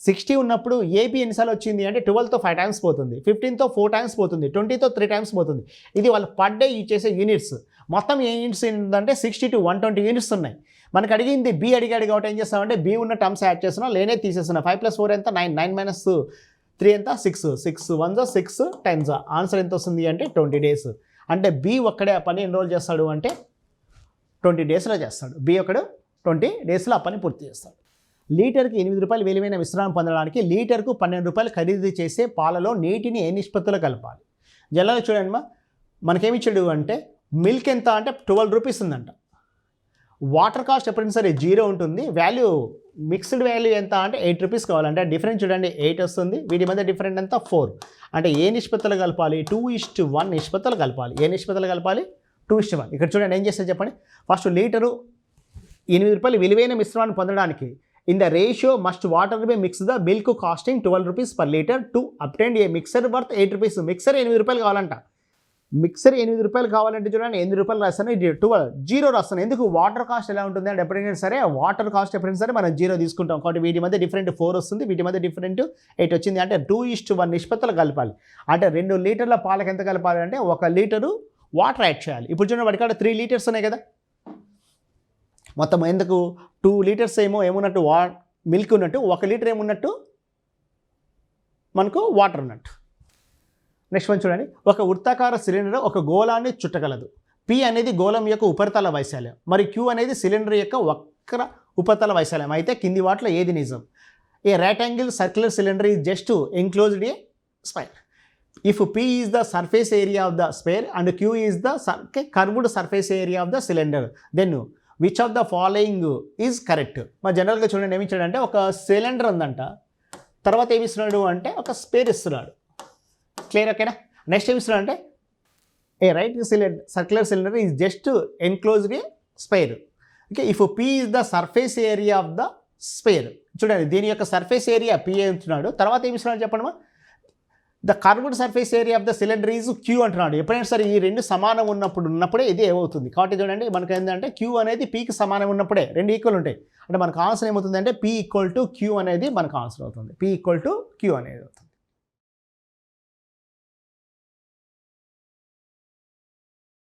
S1: 60 ఉన్నప్పుడు AB ఎన్నిసార్లు వచ్చింది అంటే 12తో 5 టైమ్స్ పోతుంది. 15తో 4 టైమ్స్ పోతుంది. 20తో 3 టైమ్స్ పోతుంది. ఇది వాళ్ళు పర్ డే యూజ్ చేసే యూనిట్స్. మొత్తం ఏ యూనిట్స్ ఏంటంటే 60 to 120 యూనిట్స్ ఉన్నాయి. మనకు అడిగింది బి అడిగాడు కాబట్టి ఏం చేస్తామంటే బి ఉన్న టర్మ్స్ యాడ్ చేస్తున్నాం, లేనే తీసేస్తున్నాం. 5 + 4 ఎంత 9, 9 - 3 ఎంత 6, 6 1 6 10 ఆన్సర్ ఎంత వస్తుంది అంటే 20 days. అంటే బి ఒక్కడే ఆ పని ఎన్ని రోజులు చేస్తాడు అంటే 20 daysలో చేస్తాడు. బి ఒకడు 20 daysలో ఆ పని పూర్తి చేస్తాడు. లీటర్కి 8 రూపాయలు విలువైన మిశ్రమం పొందడానికి లీటర్కు 12 రూపాయలు ఖరీదు చేసే పాలలో నీటిని ఏ నిష్పత్తిలో కలపాలి? జనరల్గా చూడండి మనకేమి ఇచ్చాడు అంటే మిల్క్ ఎంత అంటే 12 రూపీస్ ఉందంట. వాటర్ కాస్ట్ ఎప్పుడైనా సరే 0 ఉంటుంది. వాల్యూ మిక్స్డ్ వాల్యూ ఎంత అంటే 8 రూపీస్ కావాలంటే డిఫరెన్స్ చూడండి 8 వస్తుంది. వీటి మధ్య డిఫరెంట్ ఎంత 4. అంటే ఏ నిష్పత్తిలో కలపాలి? 2:1 నిష్పత్తిలో కలపాలి. ఏ నిష్పత్తిలో కలపాలి? 2:1. ఇక్కడ చూడండి ఏం చేస్తే చెప్పండి. ఫస్ట్ లీటరు 8 రూపాయలు విలువైన మిశ్రమాన్ని పొందడానికి in the ratio must water be mix the milk costing 12 rupees per litre to obtain a mixture worth 8 rupees. Mixture 8 రూపాయలు కావాలంట. మిక్సర్ 8 రూపాయలు కావాలంటే చూడండి 8 రూపాయలు రాస్తాను, ఇది 12 0 రాస్తాను. ఎందుకు? వాటర్ కాస్ట్ ఎలా ఉంటుంది అంటే ఎప్పుడైనా సరే వాటర్ కాస్ట్ ఎప్పుడైనా సరే మనం 0 తీసుకుంటాం. కాబట్టి వీటి మధ్య డిఫరెంట్ 4 వస్తుంది, వీటి మధ్య డిఫరెంట్ 8 వచ్చింది. అంటే 2:1 నిష్పత్తులు కలపాలి. అంటే 2 లీటర్ల పాలకు ఎంత కలపాలి అంటే 1 లీటరు వాటర్ యాడ్ చేయాలి. ఇప్పుడు చూడండి వాటి కాడ 3 లీటర్స్ ఉన్నాయి కదా, మొత్తం ఎందుకు 2 లీటర్స్ ఏమున్నట్టు మిల్క్ ఉన్నట్టు, 1 లీటర్ ఏమున్నట్టు మనకు వాటర్ ఉన్నట్టు. నెక్స్ట్ వన్ చూడండి. ఒక వృత్తాకార సిలిండర్ ఒక గోళాన్ని చుట్టగలదు. పి అనేది గోళం యొక్క ఉపరితల వైశాల్యం, మరి క్యూ అనేది సిలిండర్ యొక్క వక్ర ఉపరితల వైశాల్యం. అయితే కింది వాటిలో ఏది నిజం? A rectangle circular cylinder is just enclosed a sphere. If P is the surface area of the sphere and Q is the curved surface area of the cylinder, then which of the following is correct? మరి జనరల్గా చూడండి ఏమి ఇచ్చాడంటే ఒక cylinder ఉందంట, తర్వాత ఏమి ఇస్తున్నాడు అంటే ఒక స్పేర్ ఇస్తున్నాడు. క్లియర్ ఓకేనా? నెక్స్ట్ ఏమి ఇస్తున్నాడు అంటే a right circular cylinder is just enclosed a sphere. Okay, if P is the surface area of the sphere. చూడండి దీని యొక్క సర్ఫేస్ ఏరియా పి అంటున్నాడు, తర్వాత ఏమి ఇస్తున్నాడు చెప్పండి. The curved surface area of the cylinder is Q అంటున్నాడు. ఎప్పుడైనా సరే ఈ రెండు సమానం ఉన్నప్పుడే ఇది ఏమవుతుంది. కాబట్టి చూడండి మనకు ఏంటంటే క్యూ అనేది పీకి సమానం ఉన్నప్పుడే రెండు ఈక్వల్ ఉంటాయి. అంటే మనకు ఆన్సర్ ఏమవుతుంది అంటే పి ఈక్వల్ టు క్యూ అనేది మనకు ఆన్సర్ అవుతుంది. పి ఈక్వల్ టు క్యూ అనేది అవుతుంది.